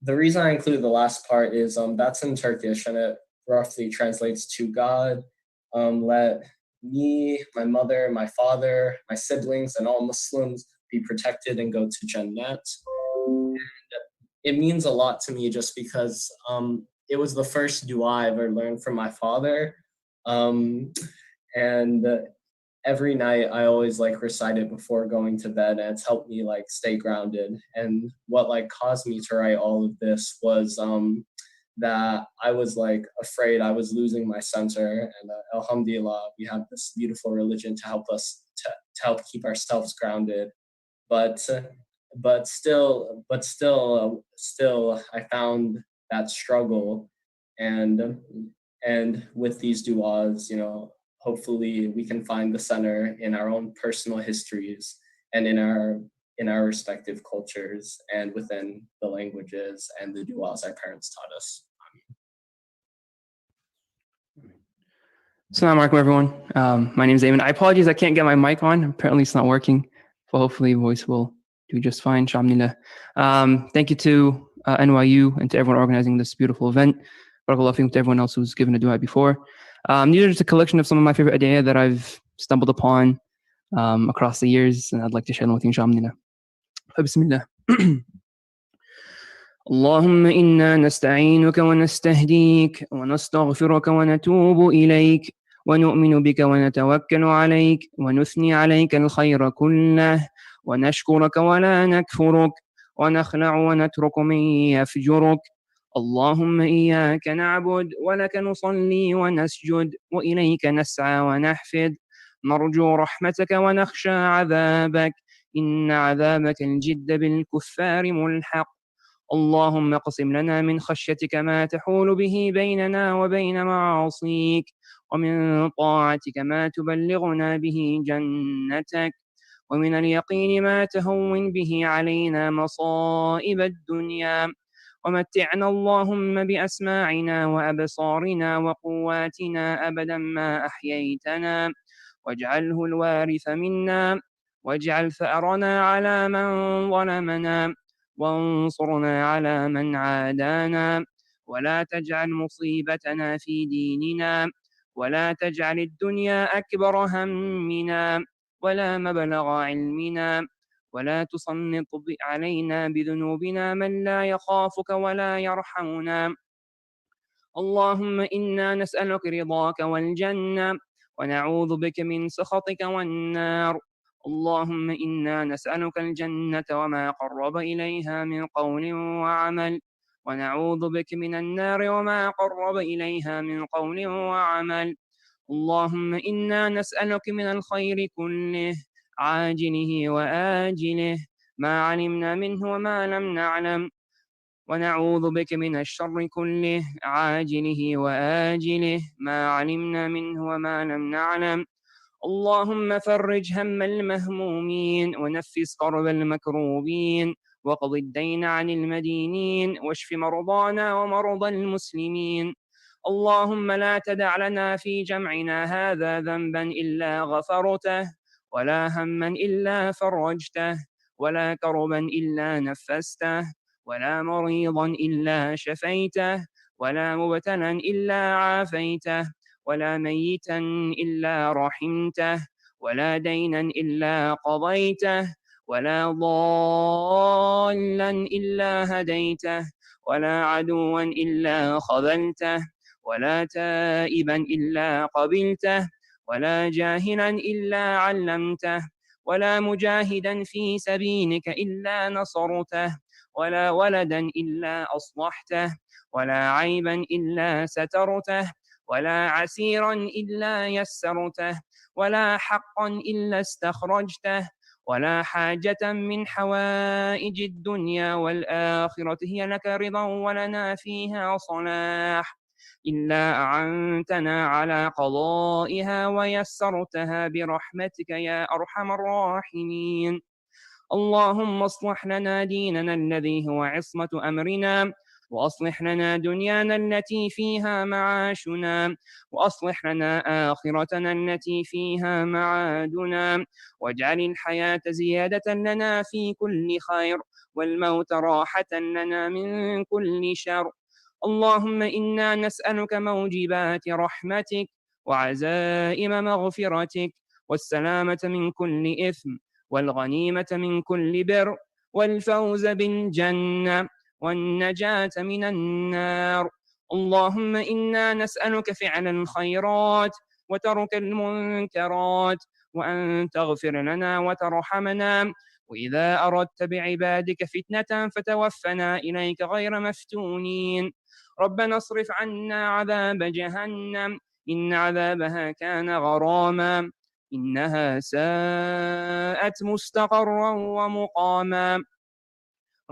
the reason I included the last part is that's in Turkish, and it roughly translates to God, let me, my mother, my father, my siblings, and all Muslims be protected and go to Jannat. And it means a lot to me just because it was the first dua I ever learned from my father. And every night I always recite it before going to bed, and it's helped me stay grounded. And what caused me to write all of this was that I was afraid I was losing my center, and alhamdulillah, we have this beautiful religion to help us to help keep ourselves grounded. But still, I found that struggle, and with these duas, hopefully we can find the center in our own personal histories and in our respective cultures and within the languages and the duas our parents taught us. Assalamu alaikum, everyone. My name is Eamon. I apologize, I can't get my mic on. Apparently it's not working, but hopefully voice will do just fine. Alhamdulillah. Thank you to NYU and to everyone organizing this beautiful event. Barakallahu feekum to everyone else who's given a dua before. These are just a collection of some of my favorite adiyah that I've stumbled upon across the years, and I'd like to share them with you, inshallah. Bismillah. اللهم إنا نستعينك ونستهديك ونستغفرك ونتوب إليك ونؤمن بك ونتوكل عليك ونثني عليك الخير كله ونشكرك ولا نكفرك ونخلع ونترك من يفجرك اللهم إياك نعبد ولك نصلي ونسجد وإليك نسعى ونحفد نرجو رحمتك ونخشى عذابك إن عذابك الجد بالكفار ملحق اللهم اقسم لنا من خشيتك ما تحول به بيننا وبين معاصيك، ومن طاعتك ما تبلغنا به جنتك، ومن اليقين ما تهون به علينا مصائب الدنيا، ومتعنا اللهم بأسماعنا وأبصارنا وقواتنا أبدا ما أحييتنا، واجعله الوارث منا، واجعل ثأرنا على من ظلمنا، وانصرنا على من عادانا، ولا تجعل مصيبتنا في ديننا، ولا تجعل الدنيا أكبر همنا ولا مبلغ علمنا، ولا تسلط علينا بذنوبنا من لا يخافك ولا يرحمنا. اللهم إنا نسألك رضاك والجنة، ونعوذ بك من سخطك والنار. اللهم إنا نسألك الجنة وما قرب إليها من قول وعمل، ونعوذ بك من النار وما قرب إليها من قول وعمل. اللهم إنا نسألك من الخير كله عاجله وآجله ما علمنا منه وما لم نعلم، ونعوذ بك من الشر كله عاجله وآجله ما علمنا منه وما لم نعلم. اللهم فرج هم المهمومين، ونفس كرب المكروبين، وقض الدين عن المدينين، واشف مرضانا ومرضى المسلمين. اللهم لا تدع لنا في جمعنا هذا ذنبا إلا غفرته، ولا هما إلا فرجته، ولا كربا إلا نفسته، ولا مريضا إلا شفيته، ولا مبتلا إلا عافيته، ولا ميتا إلا رحمته، ولا دينا إلا قضيته، ولا ضالا إلا هديته، ولا عدوا إلا خذلته، ولا تائبا إلا قبلته، ولا جاهلا إلا علمته، ولا مجاهدا في سبيلك إلا نصرته، ولا ولدا إلا أصلحته، ولا عيبا إلا سترته، ولا عسيرا إلا يسرته، ولا حقا إلا استخرجته، ولا حاجة من حوائج الدنيا والآخرة هي لك رضا ولنا فيها صلاح إلا أعنتنا على قضائها ويسرتها برحمتك يا أرحم الراحمين. اللهم اصلح لنا ديننا الذي هو عصمة أمرنا، وأصلح لنا دنيانا التي فيها معاشنا، وأصلح لنا آخرتنا التي فيها معادنا، واجعل الحياة زيادة لنا في كل خير، والموت راحة لنا من كل شر. اللهم إنا نسألك موجبات رحمتك، وعزائم مغفرتك، والسلامة من كل إثم، والغنيمة من كل بر، والفوز بالجنة، والنجاة من النار. اللهم إنا نسألك فعل الخيرات وترك المنكرات، وأن تغفر لنا وترحمنا، وإذا أردت بعبادك فتنة فتوفنا إليك غير مفتونين. ربنا اصرف عنا عذاب جهنم، إن عذابها كان غراما، إنها ساءت مستقرا ومقاما.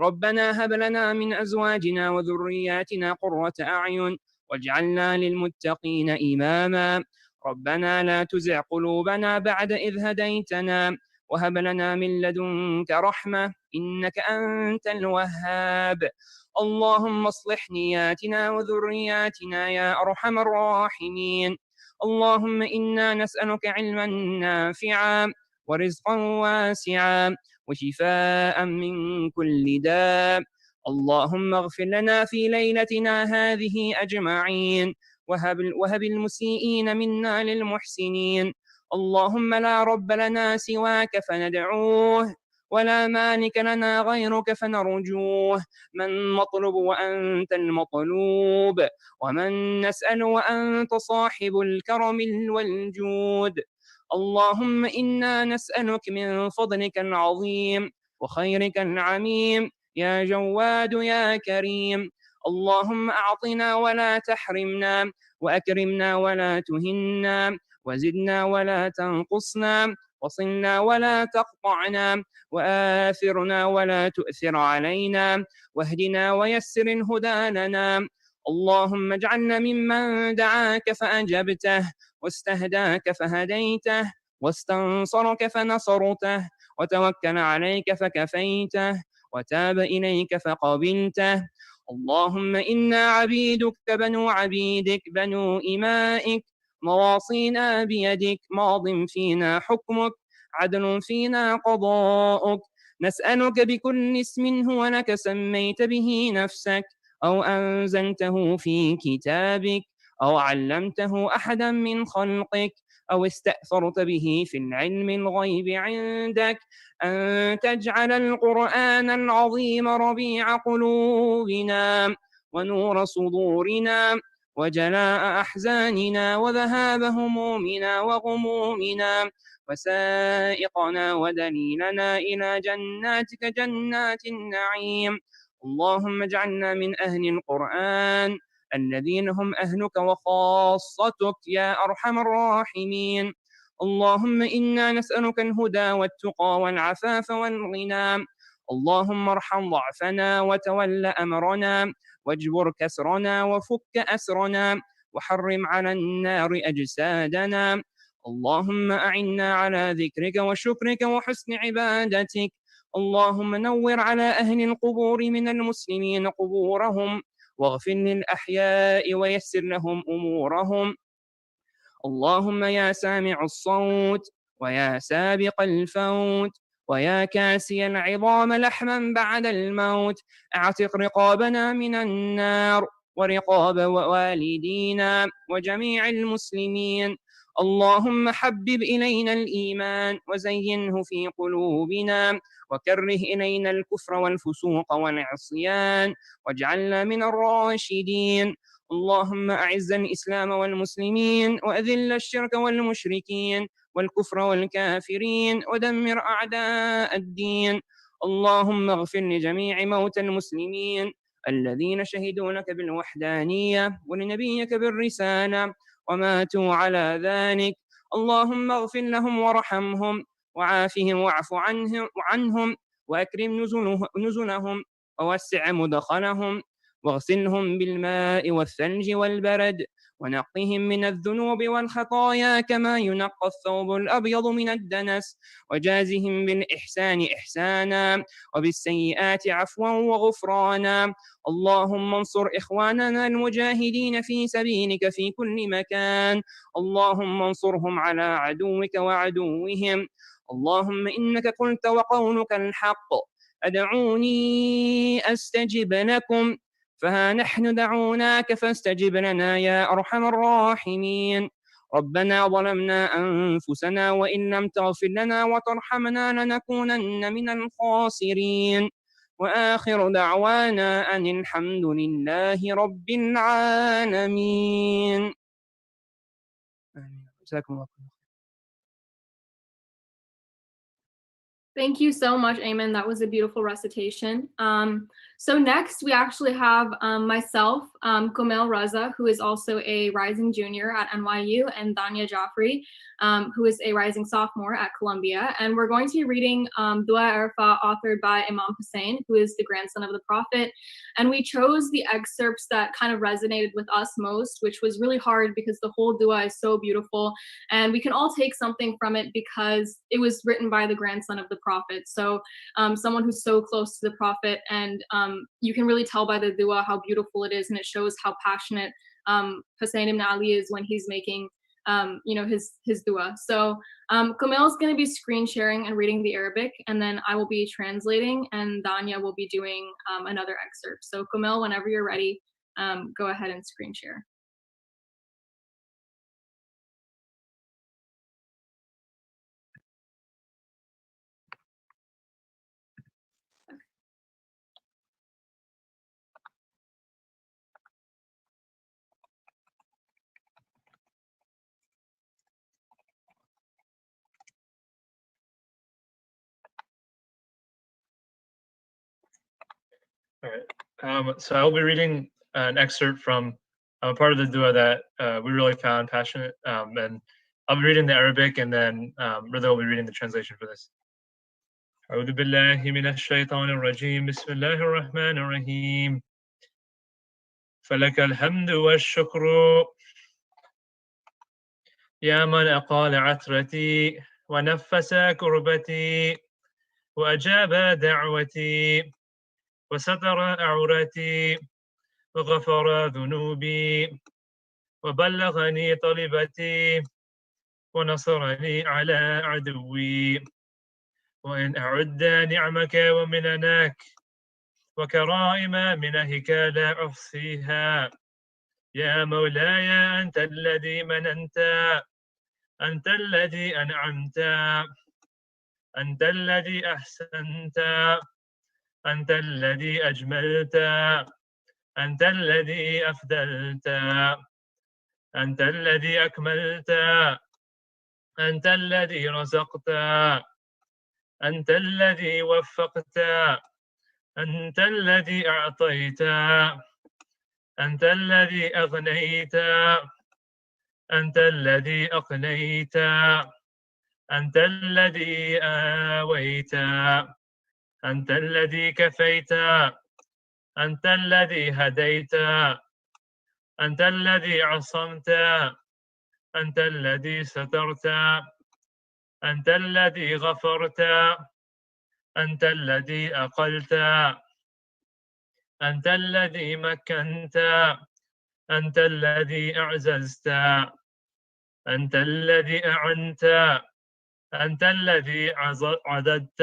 ربنا هب لنا من أزواجنا وذرياتنا قرة أعين، واجعلنا للمتقين إماما. ربنا لا تزغ قلوبنا بعد إذ هديتنا، وهب لنا من لدنك رحمة إنك أنت الوهاب. اللهم اصلح نياتنا وذرياتنا يا أرحم الراحمين. اللهم إنا نسألك علما نافعا، ورزقا واسعا، وشفاء من كل داء. اللهم اغفر لنا في ليلتنا هذه أجمعين، وهب المسيئين منا للمحسنين. اللهم لا رب لنا سواك فندعوه، ولا مالك لنا غيرك فنرجوه. من مطلب وأنت المطلوب، ومن نسأل وأنت صاحب الكرم والجود. اللهم إنا نسألك من فضلك العظيم وخيرك العميم يا جواد يا كريم. اللهم أعطنا ولا تحرمنا، وأكرمنا ولا تهنا، وزدنا ولا تنقصنا، وصلنا ولا تقطعنا، وآثرنا ولا تؤثر علينا، واهدنا ويسر الهدى لنا. اللهم اجعلنا ممن دعاك فأجبته، واستهداك فهديته، واستنصرك فنصرته، وتوكل عليك فكفيته، وتاب إليك فقبلته. اللهم إنا عبيدك بنو عبيدك بنو إمائك، نواصينا بيدك، ماض فينا حكمك، عدل فينا قضاؤك. نسألك بكل اسم هو لك سميت به نفسك، أو أنزلته في كتابك، أو علمته أحدا من خلقك، أو استأثرت به في العلم الغيب عندك، أن تجعل القرآن العظيم ربيع قلوبنا، ونور صدورنا، وجلاء أحزاننا، وذهاب همومنا وغمومنا، وسائقنا ودليلنا إلى جناتك جنات النعيم. اللهم اجعلنا من أهل القرآن الذين هم أهلك وخاصتك يا أرحم الراحمين. اللهم إنا نسألك الهدى والتقى والعفاف والغنى. اللهم ارحم ضعفنا وتول أمرنا، واجبر كسرنا وفك أسرنا، وحرم على النار أجسادنا. اللهم أعنا على ذكرك وشكرك وحسن عبادتك. اللهم نور على أهل القبور من المسلمين قبورهم، واغفر للأحياء ويسر لهم أمورهم. اللهم يا سامع الصوت، ويا سابق الفوت، ويا كاسي العظام لحما بعد الموت، اعتق رقابنا من النار، ورقاب والدينا وجميع المسلمين. اللهم حبب إلينا الإيمان وزينه في قلوبنا، وكره إلينا الكفر والفسوق والعصيان، واجعلنا من الراشدين. اللهم أعز الإسلام والمسلمين، وأذل الشرك والمشركين والكفر والكافرين، ودمر أعداء الدين. اللهم اغفر لجميع موتى المسلمين الذين شهدوا لك بالوحدانية ولنبيك بالرسالة وماتوا على ذلك. اللهم اغفر لهم وارحمهم وعافهم واعف عنهم وأكرم نزلهم ووسع مدخلهم، واغسلهم بالماء والثلج والبرد، ونقهم من الذنوب والخطايا كما ينقى الثوب الأبيض من الدنس، وجازهم بالإحسان إحسانا، وبالسيئات عفوا وغفرانا. اللهم انصر إخواننا المجاهدين في سبيلك في كل مكان. اللهم انصرهم على عدوك وعدوهم. اللهم إنك قلت وقولك الحق: أدعوني أستجب لكم. فها نحن دعوناك فاستجب لنا يا أرحم الراحمين. ربنا ظلمنا أنفسنا وإن لم تغفر لنا وترحمنا لنكونن من الخاسرين. وآخر دعوانا أن الحمد لله رب العالمين. جزاكم الله خير. Thank you so much, Ayman. That was a beautiful recitation. So next, we actually have myself, Kumail Raza, who is also a rising junior at NYU, and Danya Jaffrey, who is a rising sophomore at Columbia. And we're going to be reading Duaa Arafah, authored by Imam Hussein, who is the grandson of the Prophet. And we chose the excerpts that kind of resonated with us most, which was really hard because the whole dua is so beautiful. And we can all take something from it because it was written by the grandson of the Prophet. So someone who's so close to the Prophet, and you can really tell by the dua how beautiful it is, and it shows how passionate Hussein ibn Ali is when he's making his dua. So Kumail is going to be screen sharing and reading the Arabic, and then I will be translating, and Danya will be doing another excerpt. So Kumail, whenever you're ready, go ahead and screen share. All right. So I'll be reading an excerpt from part of the dua that we really found passionate, and I'll be reading the Arabic, and then Rida will be reading the translation for this. أعوذ بالله من الشيطان الرجيم بسم الله الرحمن الرحيم فلك الحمد والشكر يا من أقال عثرتي ونفس كربتي وأجاب دعوتي وستر عورتي وغفر ذنوبي وبلغني طلبتي ونصرني على عدوي وإن أعد نعمك ومننك وكرائم منهك لا أحصيها يا مولاي أنت الذي مننت أنت الذي أنعمت أنت الذي أحسنت أنت الذي أجملت أنت الذي أفدلت أنت الذي أكملت أنت الذي رزقت أنت الذي وفقت أنت الذي أعطيت أنت الذي أغنيت أنت الذي أقنيت أنت الذي آويت أنت الذي كفيت أنت الذي هديت أنت الذي عصمت أنت الذي سترت أنت الذي غفرت أنت الذي أقلت أنت الذي مكنت أنت الذي أعززت أنت الذي أعنت أنت الذي عددت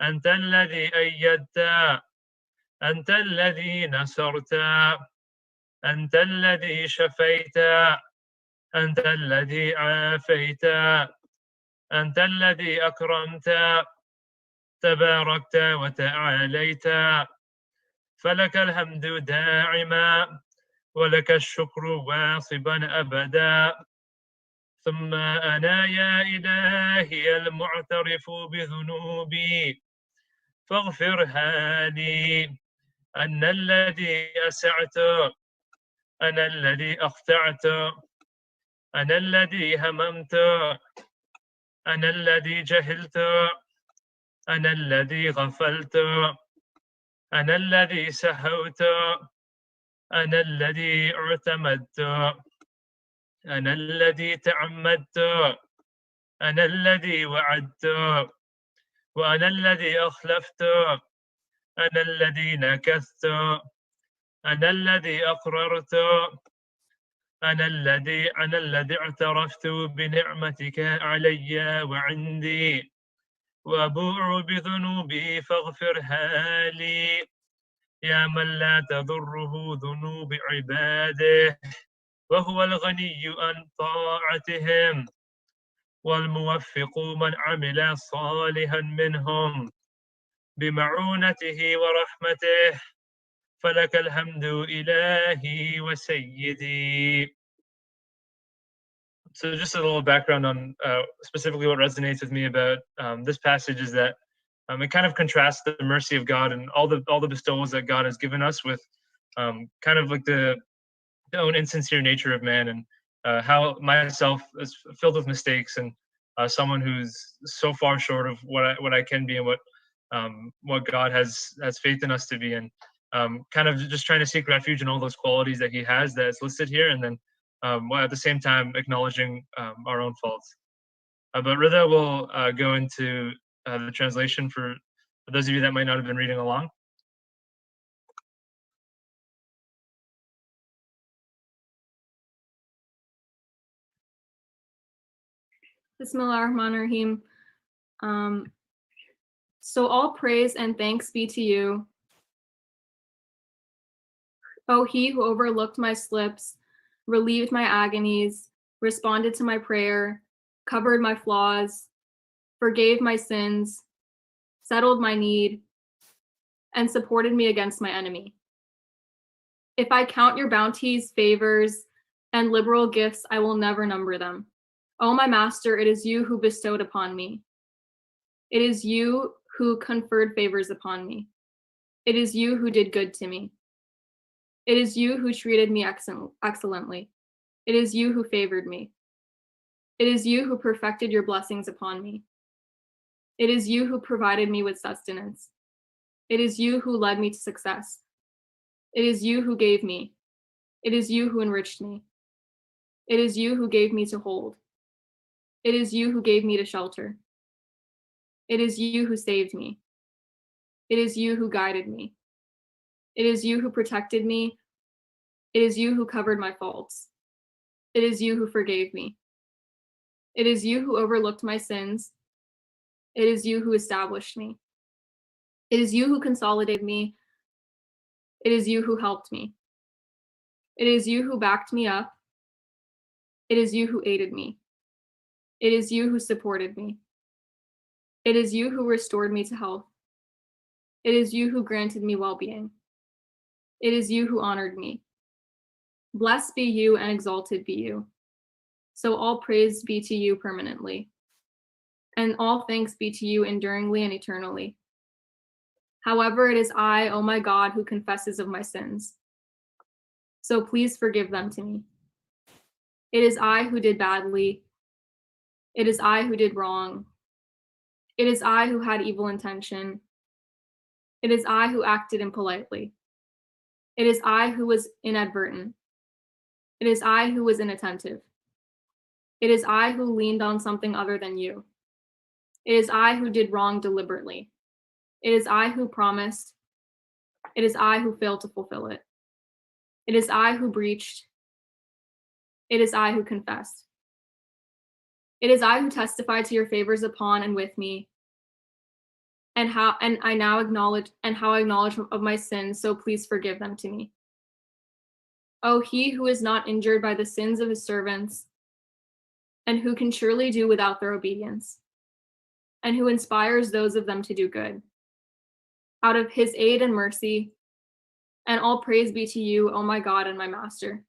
أنت الذي أيدت أنت الذي نصرت أنت الذي شفيت أنت الذي عافيت أنت الذي أكرمت تباركت وتعاليت فلك الحمد داعما ولك الشكر واصبا أبدا ثم أنا يا إلهي المعترف بذنوبي فاغفرها لي أنا الذي أسعت أنا الذي أخطأت أنا الذي هممت أنا الذي جهلت أنا الذي غفلت أنا الذي سهوت أنا الذي اعتمدت أنا الذي تعمدت أنا الذي وعدت وأنا الذي أخلفت أنا الذي نكثت أنا الذي أقررت أنا الذي اعترفت بنعمتك علي وعندي وأبوء بذنوبي فاغفرها لي يا من لا تضره ذنوب عباده وهو الغني عن طاعتهم والموفق من عمل صالحا منهم بمعونته ورحمته فلك الحمد إلهي وسيدي. So just a little background on specifically what resonates with me about this passage is that it kind of contrasts the mercy of God and all the bestowals that God has given us with kind of like the own insincere nature of man, and how myself is filled with mistakes, and someone who's so far short of what I can be and what God has faith in us to be, and kind of just trying to seek refuge in all those qualities that He has that is listed here, and then while at the same time acknowledging our own faults. But Rida will go into the translation for those of you that might not have been reading along. Bismillah ar-Rahman ar-Rahim. So all praise and thanks be to you, O He who overlooked my slips, relieved my agonies, responded to my prayer, covered my flaws, forgave my sins, settled my need, and supported me against my enemy. If I count your bounties, favors, and liberal gifts, I will never number them. O my Master, it is you who bestowed upon me. It is you who conferred favors upon me. It is you who did good to me. It is you who treated me excellently. It is you who favored me. It is you who perfected your blessings upon me. It is you who provided me with sustenance. It is you who led me to success. It is you who gave me. It is you who enriched me. It is you who gave me to hold. It is you who gave me to shelter. It is you who saved me. It is you who guided me. It is you who protected me. It is you who covered my faults. It is you who forgave me. It is you who overlooked my sins. It is you who established me. It is you who consolidated me. It is you who helped me. It is you who backed me up. It is you who aided me. It is you who supported me. It is you who restored me to health. It is you who granted me well-being. It is you who honored me. Blessed be you and exalted be you. So all praise be to you permanently, and all thanks be to you enduringly and eternally. However, it is I, O my God, who confesses of my sins. So please forgive them to me. It is I who did badly. It is I who did wrong. It is I who had evil intention. It is I who acted impolitely. It is I who was inadvertent. It is I who was inattentive. It is I who leaned on something other than you. It is I who did wrong deliberately. It is I who promised. It is I who failed to fulfill it. It is I who breached. It is I who confessed. It is I who testified to your favors upon and with me, and I now acknowledge of my sins, so please forgive them to me. O he who is not injured by the sins of his servants, and who can surely do without their obedience, and who inspires those of them to do good. Out of his aid and mercy, and all praise be to you, O my God and my Master.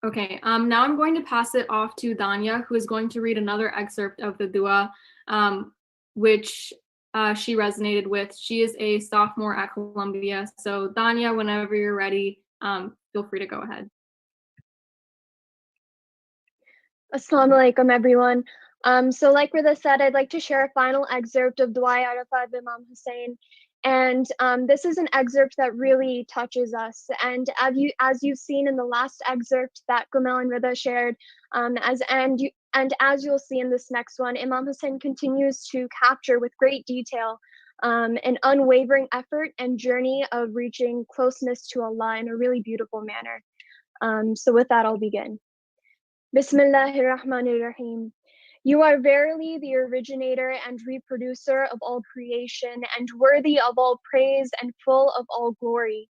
Okay, now I'm going to pass it off to Danya, who is going to read another excerpt of the dua, which she resonated with. She is a sophomore at Columbia. So Danya, whenever you're ready, feel free to go ahead. Assalamu alaikum, everyone. So like Rida said, I'd like to share a final excerpt of Dua Arafah of Imam Hussein. And this is an excerpt that really touches us. And as you've seen in the last excerpt that Gumel and Rida shared, as you'll see in this next one, Imam Hussein continues to capture with great detail an unwavering effort and journey of reaching closeness to Allah in a really beautiful manner. So with that, I'll begin. Bismillahir Rahmanir Rahim. You are verily the originator and reproducer of all creation, and worthy of all praise and full of all glory.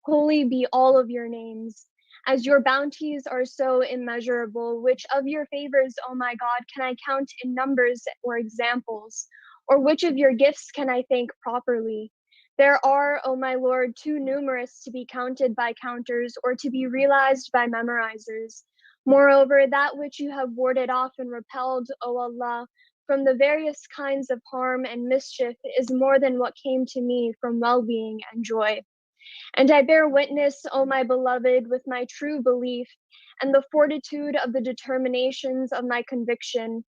Holy be all of your names. As your bounties are so immeasurable, which of your favors, O my God, can I count in numbers or examples? Or which of your gifts can I thank properly? There are, O my Lord, too numerous to be counted by counters or to be realized by memorizers. Moreover, that which you have warded off and repelled, O Allah, from the various kinds of harm and mischief is more than what came to me from well-being and joy. And I bear witness, O my beloved, with my true belief and the fortitude of the determinations of my conviction,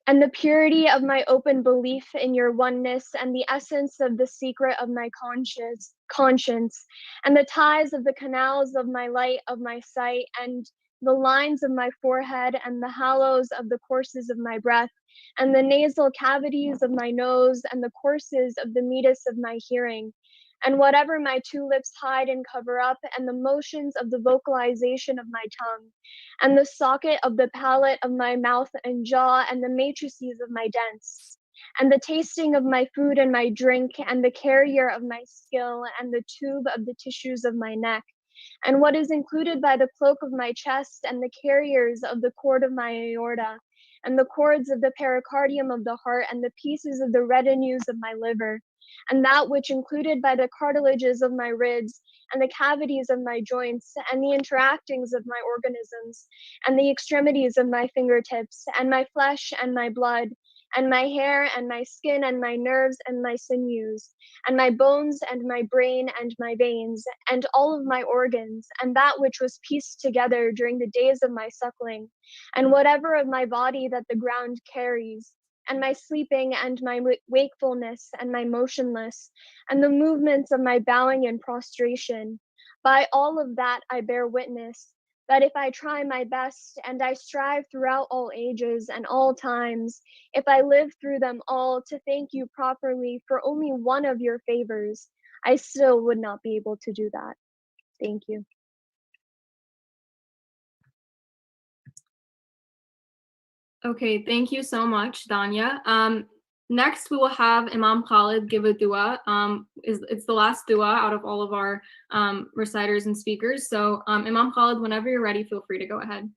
and the purity of my open belief in your oneness, and the essence of the secret of my conscience, and the ties of the canals of my light of my sight, and the lines of my forehead, and the hollows of the courses of my breath, and the nasal cavities of my nose, and the courses of the meatus of my hearing, and whatever my two lips hide and cover up, and the motions of the vocalization of my tongue, and the socket of the palate of my mouth and jaw, and the matrices of my dents, and the tasting of my food and my drink, and the carrier of my skill, and the tube of the tissues of my neck, and what is included by the cloak of my chest, and the carriers of the cord of my aorta, and the cords of the pericardium of the heart, and the pieces of the retinues of my liver, and that which included by the cartilages of my ribs, and the cavities of my joints, and the interactings of my organisms, and the extremities of my fingertips, and my flesh and my blood, and my hair and my skin and my nerves and my sinews, and my bones and my brain and my veins, and all of my organs, and that which was pieced together during the days of my suckling, and whatever of my body that the ground carries, and my sleeping and my wakefulness and my motionless, and the movements of my bowing and prostration. By all of that I bear witness that if I try my best and I strive throughout all ages and all times, if I live through them all to thank you properly for only one of your favors, I still would not be able to do that. Thank you. Okay, thank you so much, Danya. Next, we will have Imam Khalid give a dua. It's the last dua out of all of our reciters and speakers. So Imam Khalid, whenever you're ready, feel free to go ahead.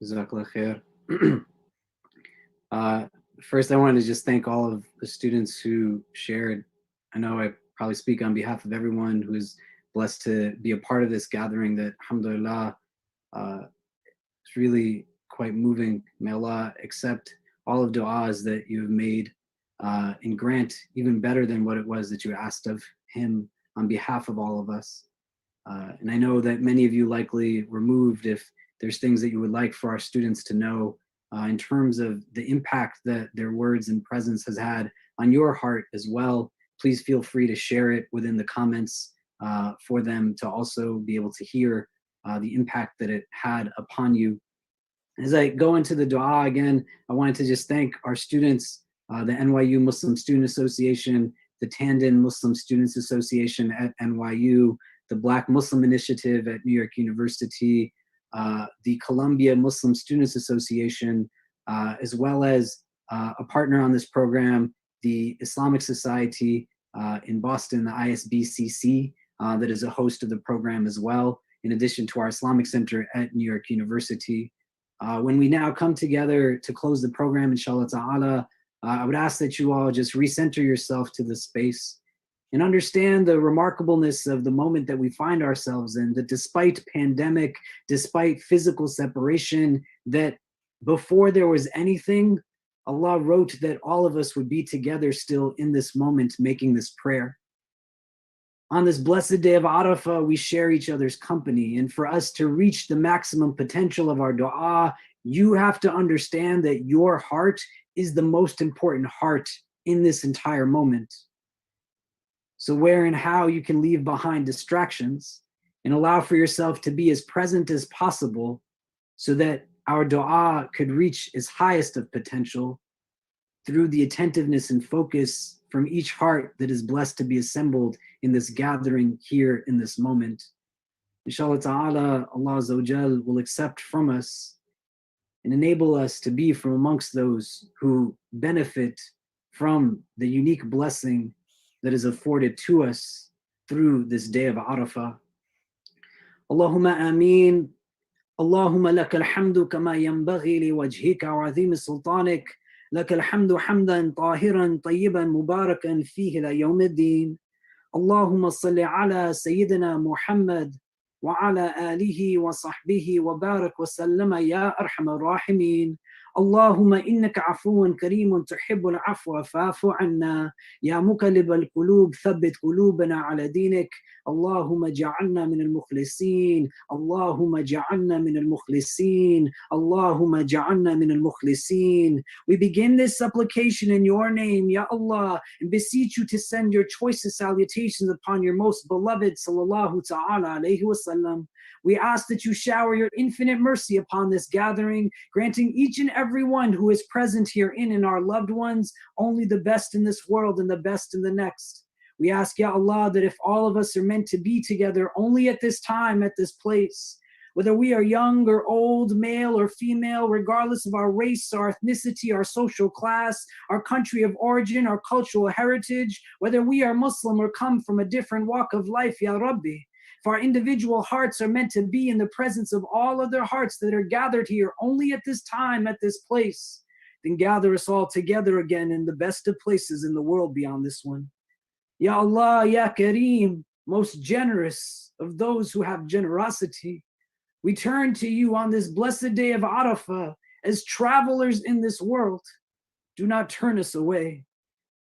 Jazakallah khair. First, I wanted to just thank all of the students who shared. I know I probably speak on behalf of everyone who is blessed to be a part of this gathering, that alhamdulillah, it's really quite moving. May Allah accept all of du'as that you have made and grant even better than what it was that you asked of him on behalf of all of us. And I know that many of you likely were moved if there's things that you would like for our students to know in terms of the impact that their words and presence has had on your heart as well. Please feel free to share it within the comments for them to also be able to hear the impact that it had upon you. As I go into the dua again, I wanted to just thank our students, the NYU Muslim Student Association, the Tandon Muslim Students Association at NYU, the Black Muslim Initiative at New York University, the Columbia Muslim Students Association, as well as a partner on this program, the Islamic Society in Boston, the ISBCC, that is a host of the program as well, in addition to our Islamic Center at New York University. When we now come together to close the program, inshallah ta'ala, I would ask that you all just recenter yourself to the space and understand the remarkableness of the moment that we find ourselves in, that despite pandemic, despite physical separation, that before there was anything, Allah wrote that all of us would be together still in this moment making this prayer. On this blessed day of Arafah, we share each other's company. And for us to reach the maximum potential of our dua, you have to understand that your heart is the most important heart in this entire moment. So where and how you can leave behind distractions and allow for yourself to be as present as possible so that our dua could reach its highest of potential through the attentiveness and focus from each heart that is blessed to be assembled in this gathering here in this moment. Inshallah ta'ala, Allah Azza wa Jal will accept from us and enable us to be from amongst those who benefit from the unique blessing that is afforded to us through this day of Arafah. Allahumma ameen. Allahumma laka alhamdu kama yanbaghi li wajhika wa azim sultanik. لك الحمد حمدا طاهرا طيبا مباركا فيه إلى يوم الدين. اللهم صل على سيدنا محمد وعلى آله وصحبه وبارك وسلم يا أرحم الراحمين. اللهم إنك عفو كريم تحب العفو فاعف عنا. يا مقلب القلوب ثبت قلوبنا على دينك. اللهم اجعلنا من المخلصين. اللهم اجعلنا من المخلصين. اللهم اجعلنا من المخلصين. We begin this supplication in your name, Ya Allah, and beseech you to send your choicest salutations upon your most beloved sallallahu ta'ala alayhi wa sallam. We ask that you shower your infinite mercy upon this gathering, granting each and every one who is present herein and our loved ones only the best in this world and the best in the next. We ask, Ya Allah, that if all of us are meant to be together only at this time, at this place, whether we are young or old, male or female, regardless of our race, our ethnicity, our social class, our country of origin, our cultural heritage, whether we are Muslim or come from a different walk of life, Ya Rabbi, if our individual hearts are meant to be in the presence of all other hearts that are gathered here only at this time, at this place, then gather us all together again in the best of places in the world beyond this one. Ya Allah, Ya Kareem, most generous of those who have generosity, We turn to you on this blessed day of Arafah as travelers in this world. Do not turn us away.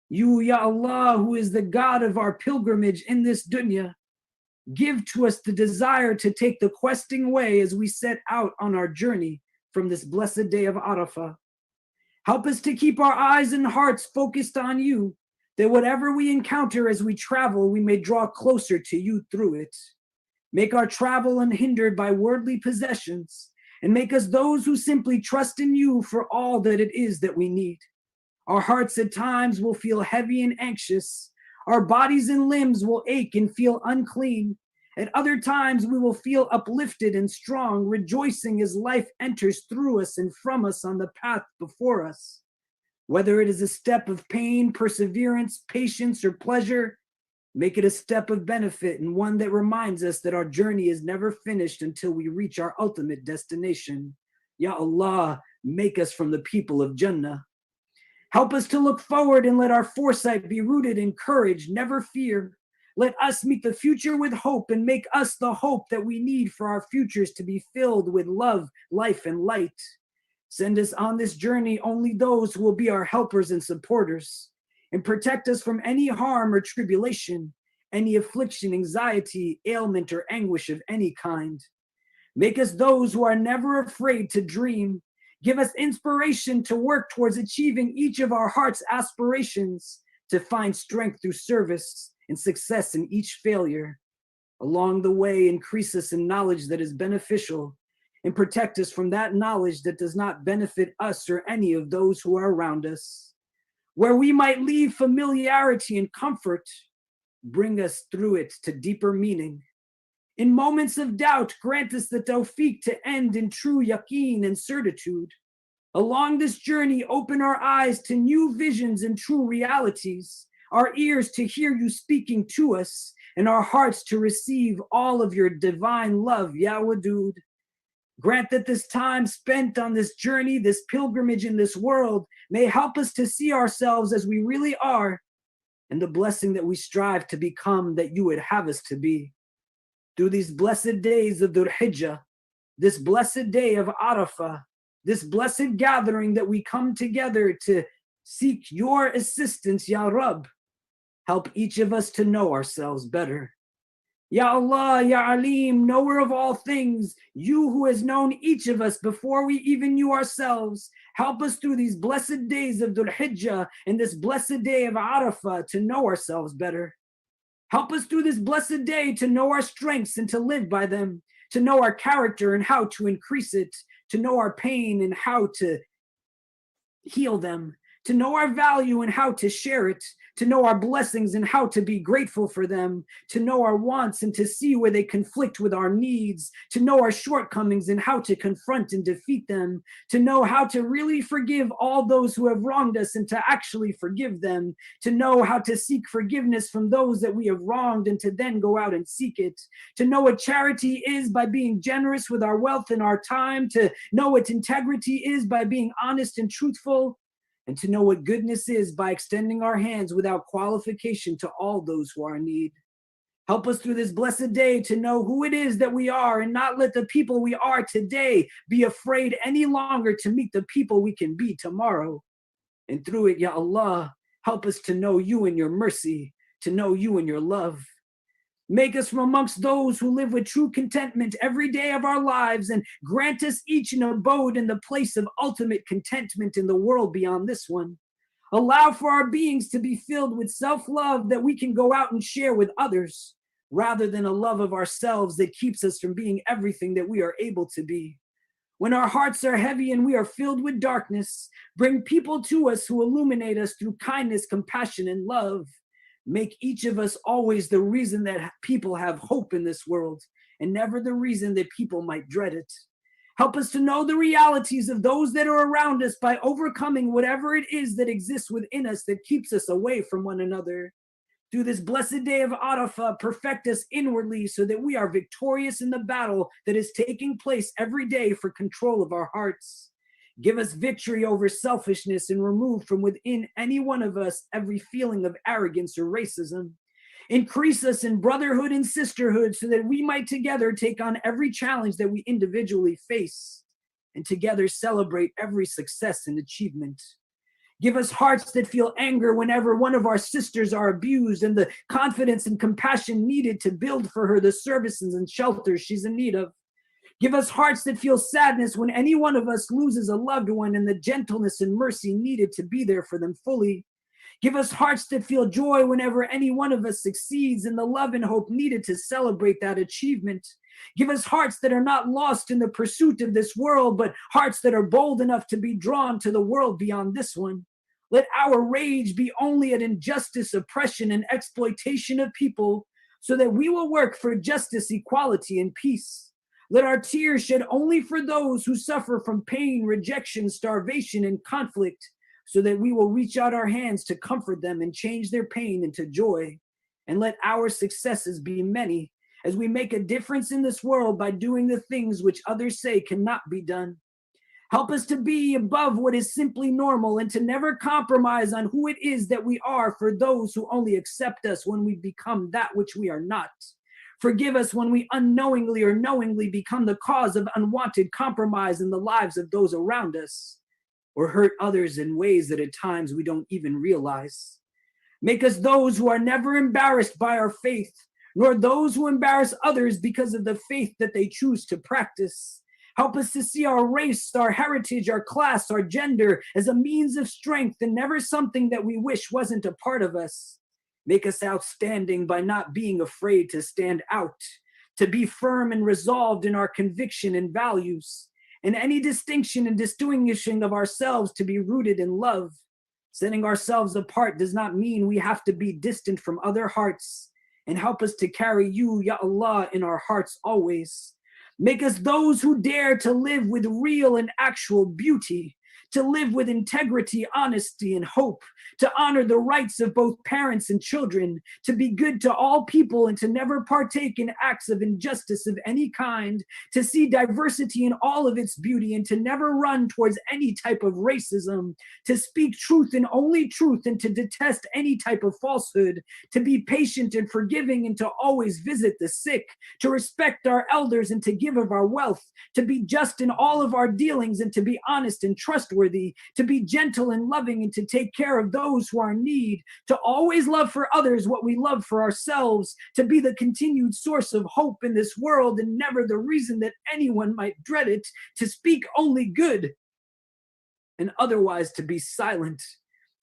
You, Ya Allah, who is the God of our pilgrimage in this dunya, give to us the desire to take the questing way as we set out on our journey from this blessed day of Arafah. Help us to keep our eyes and hearts focused on you, that whatever we encounter as we travel, we may draw closer to you through it. Make our travel unhindered by worldly possessions, and make us those who simply trust in you for all that it is that we need. Our hearts at times will feel heavy and anxious. Our bodies and limbs will ache and feel unclean. At other times, we will feel uplifted and strong, rejoicing as life enters through us and from us on the path before us. Whether it is a step of pain, perseverance, patience, or pleasure, make it a step of benefit and one that reminds us that our journey is never finished until we reach our ultimate destination. Ya Allah, make us from the people of Jannah. Help us to look forward and let our foresight be rooted in courage, never fear. Let us meet the future with hope and make us the hope that we need for our futures to be filled with love, life, and light. Send us on this journey only those who will be our helpers and supporters, and protect us from any harm or tribulation, any affliction, anxiety, ailment, or anguish of any kind. Make us those who are never afraid to dream. Give us inspiration to work towards achieving each of our heart's aspirations, to find strength through service and success in each failure. Along the way, increase us in knowledge that is beneficial, and protect us from that knowledge that does not benefit us or any of those who are around us. Where we might leave familiarity and comfort, bring us through it to deeper meaning. In moments of doubt, grant us the tawfiq to end in true yaqeen and certitude. Along this journey, open our eyes to new visions and true realities, our ears to hear you speaking to us, and our hearts to receive all of your divine love, Ya Wadud. Grant that this time spent on this journey, this pilgrimage in this world, may help us to see ourselves as we really are, and the blessing that we strive to become that you would have us to be. Through these blessed days of Dhul Hijjah, this blessed day of Arafah, this blessed gathering that we come together to seek your assistance, Ya Rabb, help each of us to know ourselves better. Ya Allah, Ya Alim, knower of all things, you who has known each of us before we even knew ourselves, help us through these blessed days of Dhul Hijjah and this blessed day of Arafah to know ourselves better. Help us through this blessed day to know our strengths and to live by them, to know our character and how to increase it, to know our pain and how to heal them, to know our value and how to share it, to know our blessings and how to be grateful for them, to know our wants and to see where they conflict with our needs, to know our shortcomings and how to confront and defeat them, to know how to really forgive all those who have wronged us and to actually forgive them, to know how to seek forgiveness from those that we have wronged and to then go out and seek it, to know what charity is by being generous with our wealth and our time, to know what integrity is by being honest and truthful, and to know what goodness is by extending our hands without qualification to all those who are in need. Help us through this blessed day to know who it is that we are and not let the people we are today be afraid any longer to meet the people we can be tomorrow. And through it, Ya Allah, help us to know you in your mercy, to know you in your love. Make us from amongst those who live with true contentment every day of our lives, and grant us each an abode in the place of ultimate contentment in the world beyond this one. Allow for our beings to be filled with self-love that we can go out and share with others, rather than a love of ourselves that keeps us from being everything that we are able to be. When our hearts are heavy and we are filled with darkness, bring people to us who illuminate us through kindness, compassion, and love. Make each of us always the reason that people have hope in this world, and never the reason that people might dread it. Help us to know the realities of those that are around us by overcoming whatever it is that exists within us that keeps us away from one another. Through this blessed day of Arafah, perfect us inwardly so that we are victorious in the battle that is taking place every day for control of our hearts. Give us victory over selfishness and remove from within any one of us every feeling of arrogance or racism. Increase us in brotherhood and sisterhood so that we might together take on every challenge that we individually face and together celebrate every success and achievement. Give us hearts that feel anger whenever one of our sisters are abused and the confidence and compassion needed to build for her the services and shelters she's in need of. Give us hearts that feel sadness when any one of us loses a loved one and the gentleness and mercy needed to be there for them fully. Give us hearts that feel joy whenever any one of us succeeds and the love and hope needed to celebrate that achievement. Give us hearts that are not lost in the pursuit of this world, but hearts that are bold enough to be drawn to the world beyond this one. Let our rage be only at injustice, oppression, and exploitation of people, so that we will work for justice, equality, and peace. Let our tears shed only for those who suffer from pain, rejection, starvation, and conflict, so that we will reach out our hands to comfort them and change their pain into joy. And let our successes be many, as we make a difference in this world by doing the things which others say cannot be done. Help us to be above what is simply normal and to never compromise on who it is that we are for those who only accept us when we become that which we are not. Forgive us when we unknowingly or knowingly become the cause of unwanted compromise in the lives of those around us, or hurt others in ways that at times we don't even realize. Make us those who are never embarrassed by our faith, nor those who embarrass others because of the faith that they choose to practice. Help us to see our race, our heritage, our class, our gender as a means of strength and never something that we wish wasn't a part of us. Make us outstanding by not being afraid to stand out, to be firm and resolved in our conviction and values, and any distinction and distinguishing of ourselves to be rooted in love. Setting ourselves apart does not mean we have to be distant from other hearts, and help us to carry you, Ya Allah, in our hearts always. Make us those who dare to live with real and actual beauty, to live with integrity, honesty, and hope, to honor the rights of both parents and children, to be good to all people and to never partake in acts of injustice of any kind, to see diversity in all of its beauty and to never run towards any type of racism, to speak truth and only truth and to detest any type of falsehood, to be patient and forgiving and to always visit the sick, to respect our elders and to give of our wealth, to be just in all of our dealings and to be honest and trustworthy, to be gentle and loving and to take care of those who are in need, to always love for others what we love for ourselves, to be the continued source of hope in this world and never the reason that anyone might dread it, to speak only good and otherwise to be silent,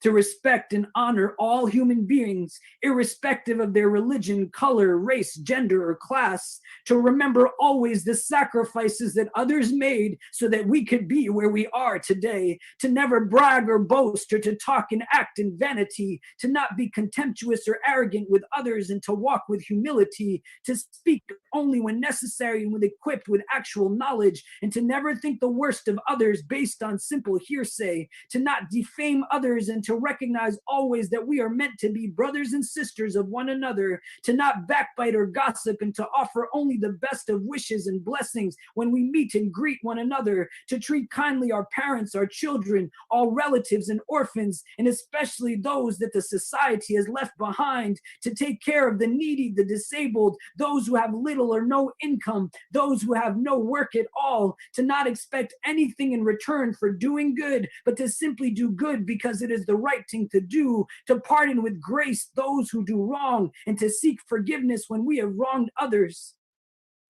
to respect and honor all human beings, irrespective of their religion, color, race, gender, or class, to remember always the sacrifices that others made so that we could be where we are today, to never brag or boast or to talk and act in vanity, to not be contemptuous or arrogant with others and to walk with humility, to speak only when necessary and when equipped with actual knowledge, and to never think the worst of others based on simple hearsay, to not defame others and to recognize always that we are meant to be brothers and sisters of one another, to not backbite or gossip and to offer only the best of wishes and blessings when we meet and greet one another, to treat kindly our parents, our children, all relatives and orphans, and especially those that the society has left behind, to take care of the needy, the disabled, those who have little or no income, those who have no work at all, to not expect anything in return for doing good, but to simply do good because it is the right thing to do, to pardon with grace those who do wrong, and to seek forgiveness when we have wronged others,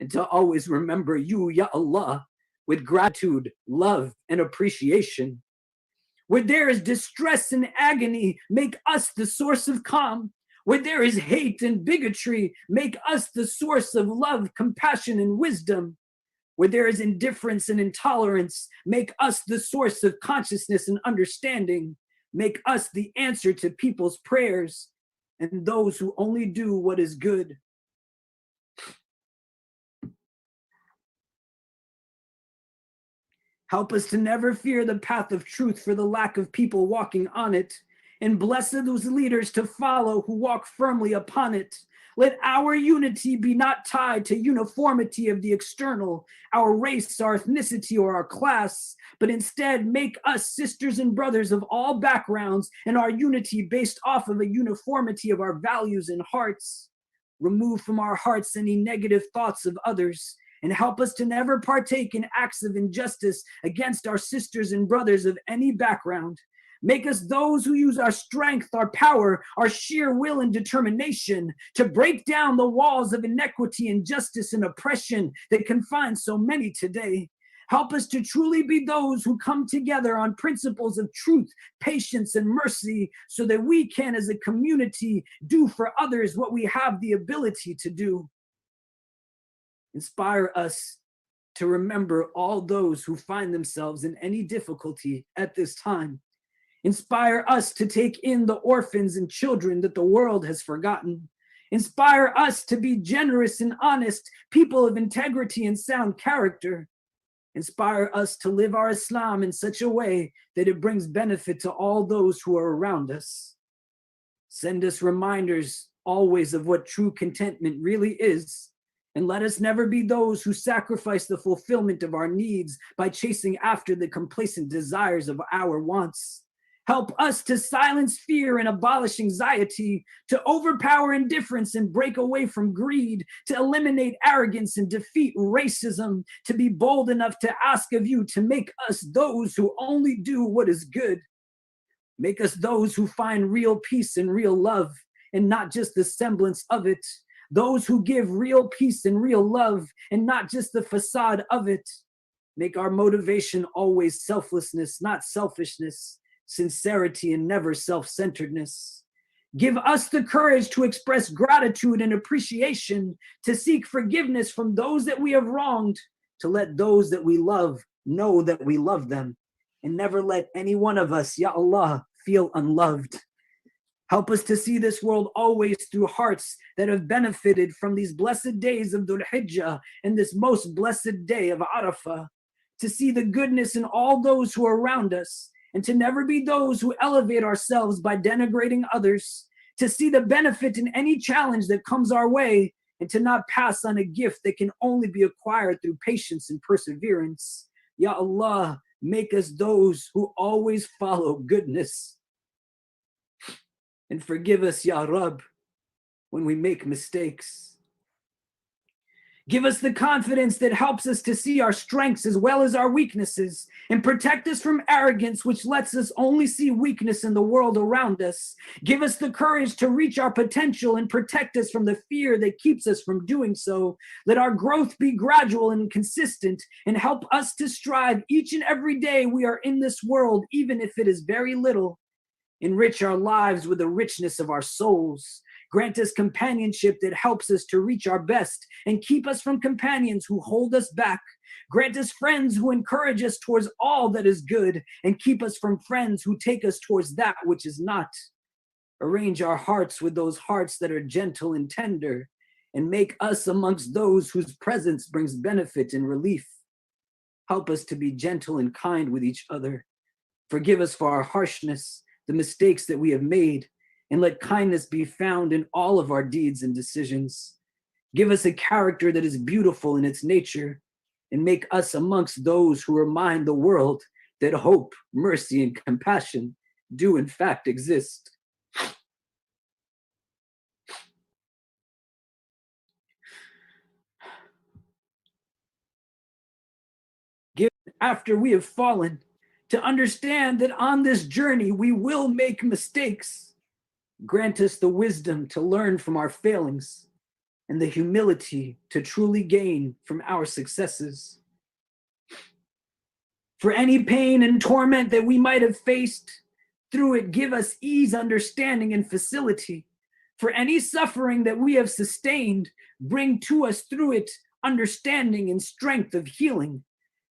and to always remember you, Ya Allah, with gratitude, love, and appreciation. Where there is distress and agony, make us the source of calm. Where there is hate and bigotry, make us the source of love, compassion, and wisdom. Where there is indifference and intolerance, make us the source of consciousness and understanding. Make us the answer to people's prayers and those who only do what is good. Help us to never fear the path of truth for the lack of people walking on it, and bless those leaders to follow who walk firmly upon it. Let our unity be not tied to uniformity of the external, our race, our ethnicity, or our class, but instead make us sisters and brothers of all backgrounds and our unity based off of a uniformity of our values and hearts. Remove from our hearts any negative thoughts of others and help us to never partake in acts of injustice against our sisters and brothers of any background. Make us those who use our strength, our power, our sheer will and determination to break down the walls of inequity, injustice, and oppression that confine so many today. Help us to truly be those who come together on principles of truth, patience, and mercy so that we can, as a community, do for others what we have the ability to do. Inspire us to remember all those who find themselves in any difficulty at this time. Inspire us to take in the orphans and children that the world has forgotten. Inspire us to be generous and honest, people of integrity and sound character. Inspire us to live our Islam in such a way that it brings benefit to all those who are around us. Send us reminders always of what true contentment really is, and let us never be those who sacrifice the fulfillment of our needs by chasing after the complacent desires of our wants. Help us to silence fear and abolish anxiety, to overpower indifference and break away from greed, to eliminate arrogance and defeat racism, to be bold enough to ask of you to make us those who only do what is good. Make us those who find real peace and real love, and not just the semblance of it. Those who give real peace and real love, and not just the facade of it. Make our motivation always selflessness, not selfishness, sincerity, and never self-centeredness. Give us the courage to express gratitude and appreciation, to seek forgiveness from those that we have wronged, to let those that we love know that we love them, and never let any one of us, Ya Allah, feel unloved. Help us to see this world always through hearts that have benefited from these blessed days of Dhul Hijjah and this most blessed day of Arafah, to see the goodness in all those who are around us, and to never be those who elevate ourselves by denigrating others, to see the benefit in any challenge that comes our way, and to not pass on a gift that can only be acquired through patience and perseverance. Ya Allah, make us those who always follow goodness. And forgive us, Ya Rabb, when we make mistakes. Give us the confidence that helps us to see our strengths as well as our weaknesses, and protect us from arrogance, which lets us only see weakness in the world around us. Give us the courage to reach our potential and protect us from the fear that keeps us from doing so. Let our growth be gradual and consistent, and help us to strive each and every day we are in this world, even if it is very little. Enrich our lives with the richness of our souls. Grant us companionship that helps us to reach our best, and keep us from companions who hold us back. Grant us friends who encourage us towards all that is good, and keep us from friends who take us towards that which is not. Arrange our hearts with those hearts that are gentle and tender, and make us amongst those whose presence brings benefit and relief. Help us to be gentle and kind with each other. Forgive us for our harshness, the mistakes that we have made, and let kindness be found in all of our deeds and decisions. Give us a character that is beautiful in its nature, and make us amongst those who remind the world that hope, mercy, and compassion do in fact exist. Give after we have fallen, to understand that on this journey we will make mistakes. Grant us the wisdom to learn from our failings, and the humility to truly gain from our successes. For any pain and torment that we might have faced, through it give us ease, understanding, and facility. For any suffering that we have sustained, bring to us through it understanding and strength of healing.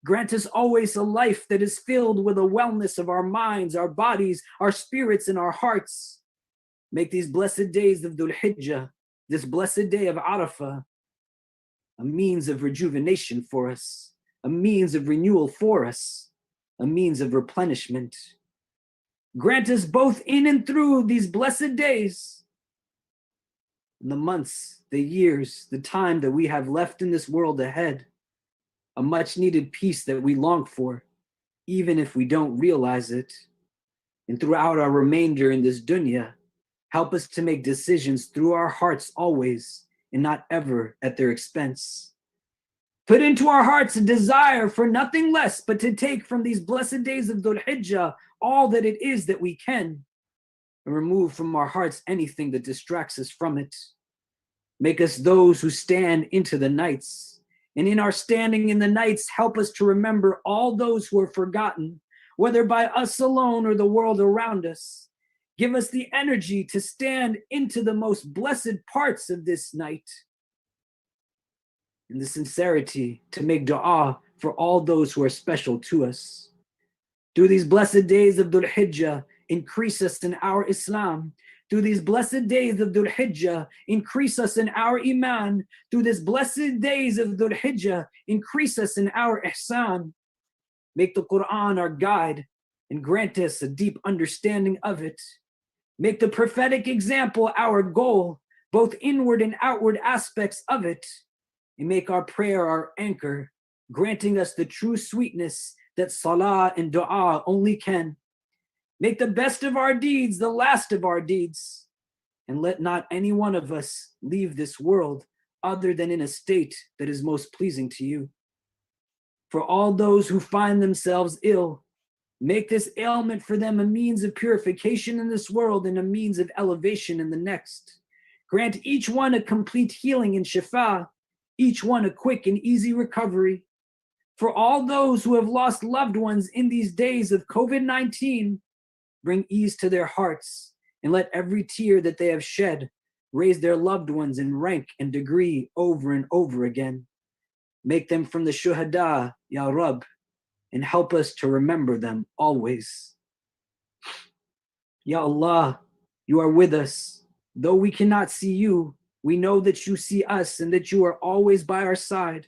Grant us always a life that is filled with the wellness of our minds, our bodies, our spirits, and our hearts. Make these blessed days of Dhul Hijjah, this blessed day of Arafah, a means of rejuvenation for us, a means of renewal for us, a means of replenishment. Grant us both in and through these blessed days, the months, the years, the time that we have left in this world ahead, a much needed peace that we long for, even if we don't realize it. And throughout our remainder in this dunya, help us to make decisions through our hearts always, and not ever at their expense. Put into our hearts a desire for nothing less but to take from these blessed days of Dhul Hijjah all that it is that we can, and remove from our hearts anything that distracts us from it. Make us those who stand into the nights, and in our standing in the nights, help us to remember all those who are forgotten, whether by us alone or the world around us. Give us the energy to stand into the most blessed parts of this night, and the sincerity to make dua for all those who are special to us. Through these blessed days of Dhul Hijjah, increase us in our Islam. Through these blessed days of Dhul Hijjah, increase us in our Iman. Through these blessed days of Dhul Hijjah, increase us in our Ihsan. Make the Quran our guide and grant us a deep understanding of it. Make the prophetic example our goal, both inward and outward aspects of it. And make our prayer our anchor, granting us the true sweetness that salah and dua only can. Make the best of our deeds the last of our deeds, and let not any one of us leave this world other than in a state that is most pleasing to you. For all those who find themselves ill, make this ailment for them a means of purification in this world and a means of elevation in the next. Grant each one a complete healing and shifa, each one a quick and easy recovery. For all those who have lost loved ones in these days of COVID-19, bring ease to their hearts, and let every tear that they have shed raise their loved ones in rank and degree over and over again. Make them from the shuhada, Ya Rab, and help us to remember them always. Ya Allah, you are with us. Though we cannot see you, we know that you see us and that you are always by our side.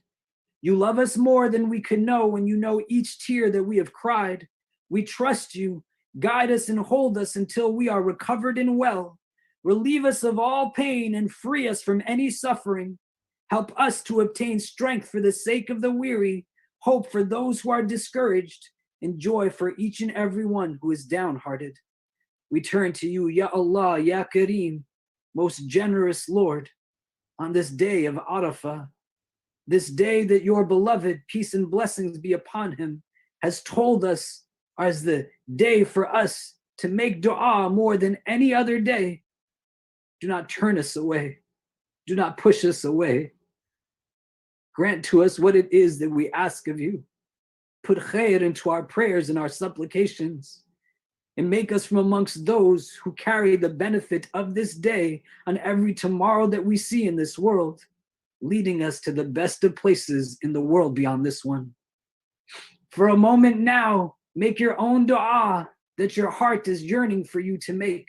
You love us more than we could know, and you know each tear that we have cried. We trust you. Guide us and hold us until we are recovered and well. Relieve us of all pain and free us from any suffering. Help us to obtain strength for the sake of the weary, hope for those who are discouraged, and joy for each and every one who is downhearted. We turn to you, Ya Allah, Ya Kareem, most generous Lord, on this day of Arafah, this day that your beloved, peace and blessings be upon him, has told us as the day for us to make dua more than any other day. Do not turn us away. Do not push us away. Grant to us what it is that we ask of you. Put khair into our prayers and our supplications, and make us from amongst those who carry the benefit of this day on every tomorrow that we see in this world, leading us to the best of places in the world beyond this one. For a moment now, make your own dua that your heart is yearning for you to make.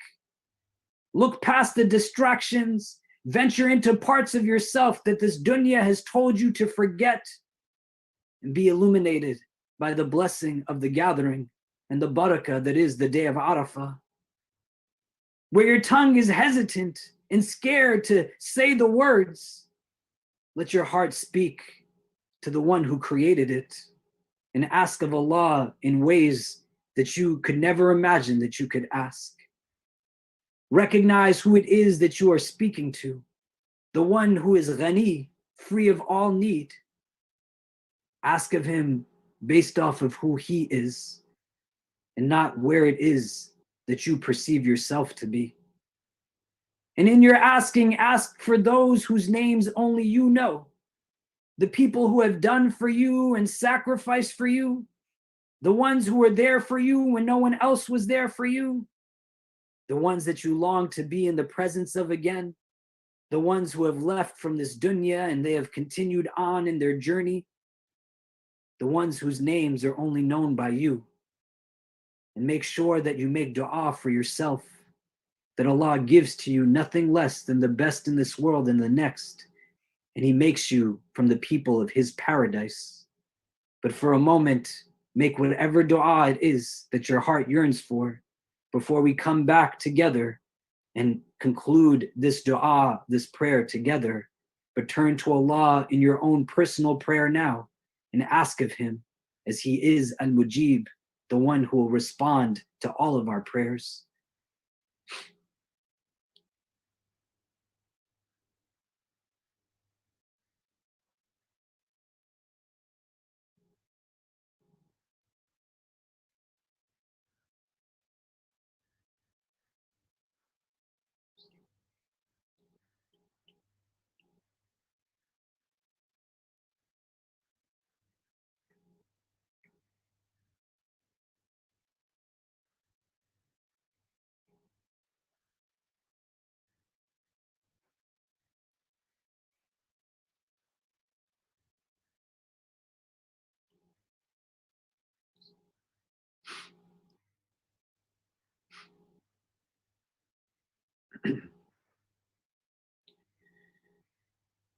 Look past the distractions, venture into parts of yourself that this dunya has told you to forget, and be illuminated by the blessing of the gathering and the barakah that is the day of Arafah. Where your tongue is hesitant and scared to say the words, let your heart speak to the one who created it, and ask of Allah in ways that you could never imagine that you could ask. Recognize who it is that you are speaking to, the one who is ghani, free of all need. Ask of him based off of who he is, and not where it is that you perceive yourself to be. And in your asking, ask for those whose names only you know, the people who have done for you and sacrificed for you, the ones who were there for you when no one else was there for you, the ones that you long to be in the presence of again, the ones who have left from this dunya and they have continued on in their journey, the ones whose names are only known by you. And make sure that you make dua for yourself, that Allah gives to you nothing less than the best in this world and the next, and he makes you from the people of his paradise. But for a moment, make whatever dua it is that your heart yearns for before we come back together and conclude this dua, this prayer together. But turn to Allah in your own personal prayer now and ask of him as He is Al-Mujib, the one who will respond to all of our prayers.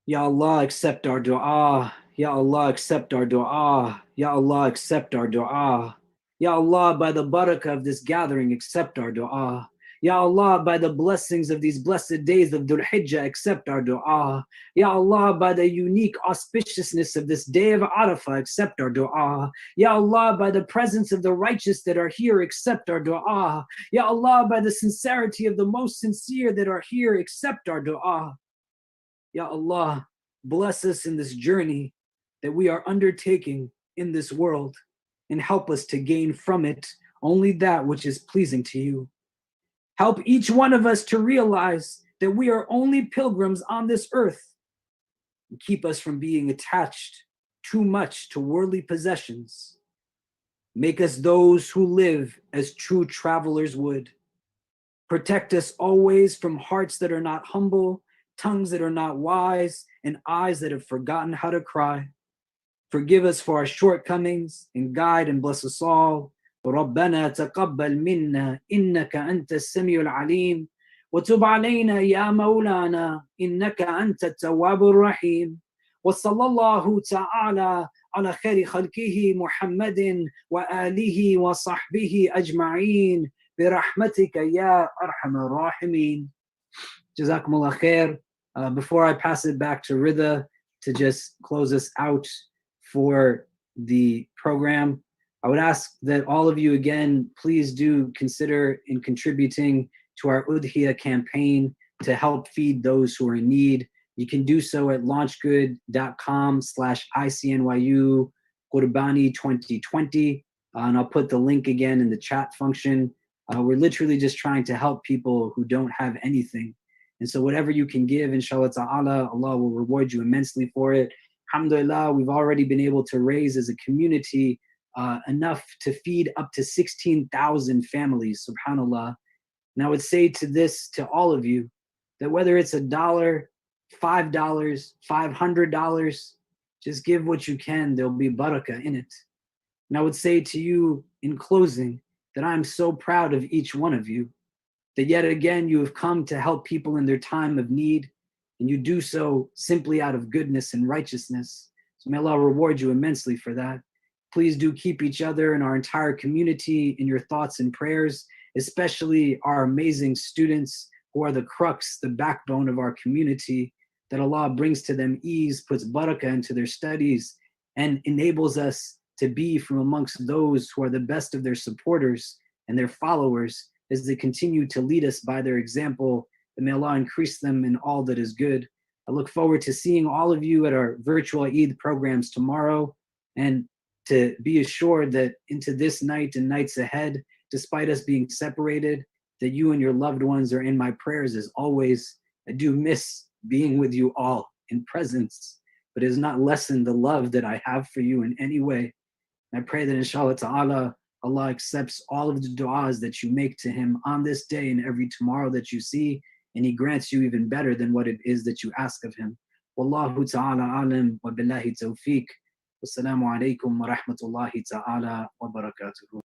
Ya Allah, accept our dua. Ya Allah, accept our dua. Ya Allah, accept our dua. Ya Allah, by the barakah of this gathering, accept our dua. Ya Allah, by the blessings of these blessed days of Dhul Hijjah, accept our dua. Ya Allah, by the unique auspiciousness of this day of Arafah, accept our dua. Ya Allah, by the presence of the righteous that are here, accept our dua. Ya Allah, by the sincerity of the most sincere that are here, accept our dua. Ya Allah, bless us in this journey that we are undertaking in this world and help us to gain from it only that which is pleasing to you. Help each one of us to realize that we are only pilgrims on this earth and keep us from being attached too much to worldly possessions. Make us those who live as true travelers would. Protect us always from hearts that are not humble, tongues that are not wise, and eyes that have forgotten how to cry. Forgive us for our shortcomings and guide and bless us all. ربنا تقبل منا إنك أنت السميع العليم وتب علينا يا مولانا إنك أنت التواب الرحيم وصلى الله تعالى على خير خلقه محمد وآله وصحبه أجمعين برحمتك يا أرحم الراحمين. Jazakumullah khair. Before I pass it back to Rida to just close us out for the program, I would ask that all of you again, please do consider in contributing to our Udhiyah campaign to help feed those who are in need. You can do so at launchgood.com/ICNYU Qurbani 2020. And I'll put the link again in the chat function. We're literally just trying to help people who don't have anything. And so whatever you can give, inshallah ta'ala, Allah will reward you immensely for it. Alhamdulillah, we've already been able to raise as a community enough to feed up to 16,000 families, subhanAllah. And I would say to all of you, that whether it's $1, $5, $500, just give what you can, there'll be barakah in it. And I would say to you in closing, that I'm so proud of each one of you, that yet again you have come to help people in their time of need, and you do so simply out of goodness and righteousness. So may Allah reward you immensely for that. Please do keep each other and our entire community in your thoughts and prayers, especially our amazing students who are the crux, the backbone of our community, that Allah brings to them ease, puts barakah into their studies, and enables us to be from amongst those who are the best of their supporters and their followers as they continue to lead us by their example, and may Allah increase them in all that is good. I look forward to seeing all of you at our virtual Eid programs tomorrow, and to be assured that into this night and nights ahead, despite us being separated, that you and your loved ones are in my prayers as always. I do miss being with you all in presence, but it has not lessened the love that I have for you in any way. And I pray that inshallah ta'ala, Allah accepts all of the du'as that you make to Him on this day and every tomorrow that you see, and He grants you even better than what it is that you ask of Him. Wallahu ta'ala alam wa billahi tawfiq. Wassalamu alaikum wa rahmatullahi ta'ala wa barakatuhu.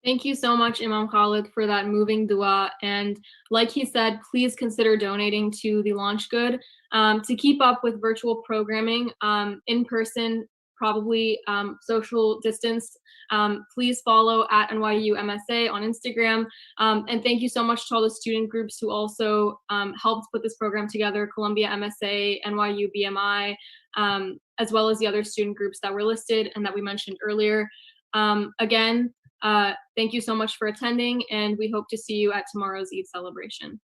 Thank you so much, Imam Khalid, for that moving dua. And like he said, please consider donating to the Launch Good to keep up with virtual programming. In person probably social distance. Please follow at NYU MSA on Instagram. And thank you so much to all the student groups who also helped put this program together, Columbia MSA, NYU BMI, as well as the other student groups that were listed and that we mentioned earlier. Again, thank you so much for attending, and we hope to see you at tomorrow's Eid celebration.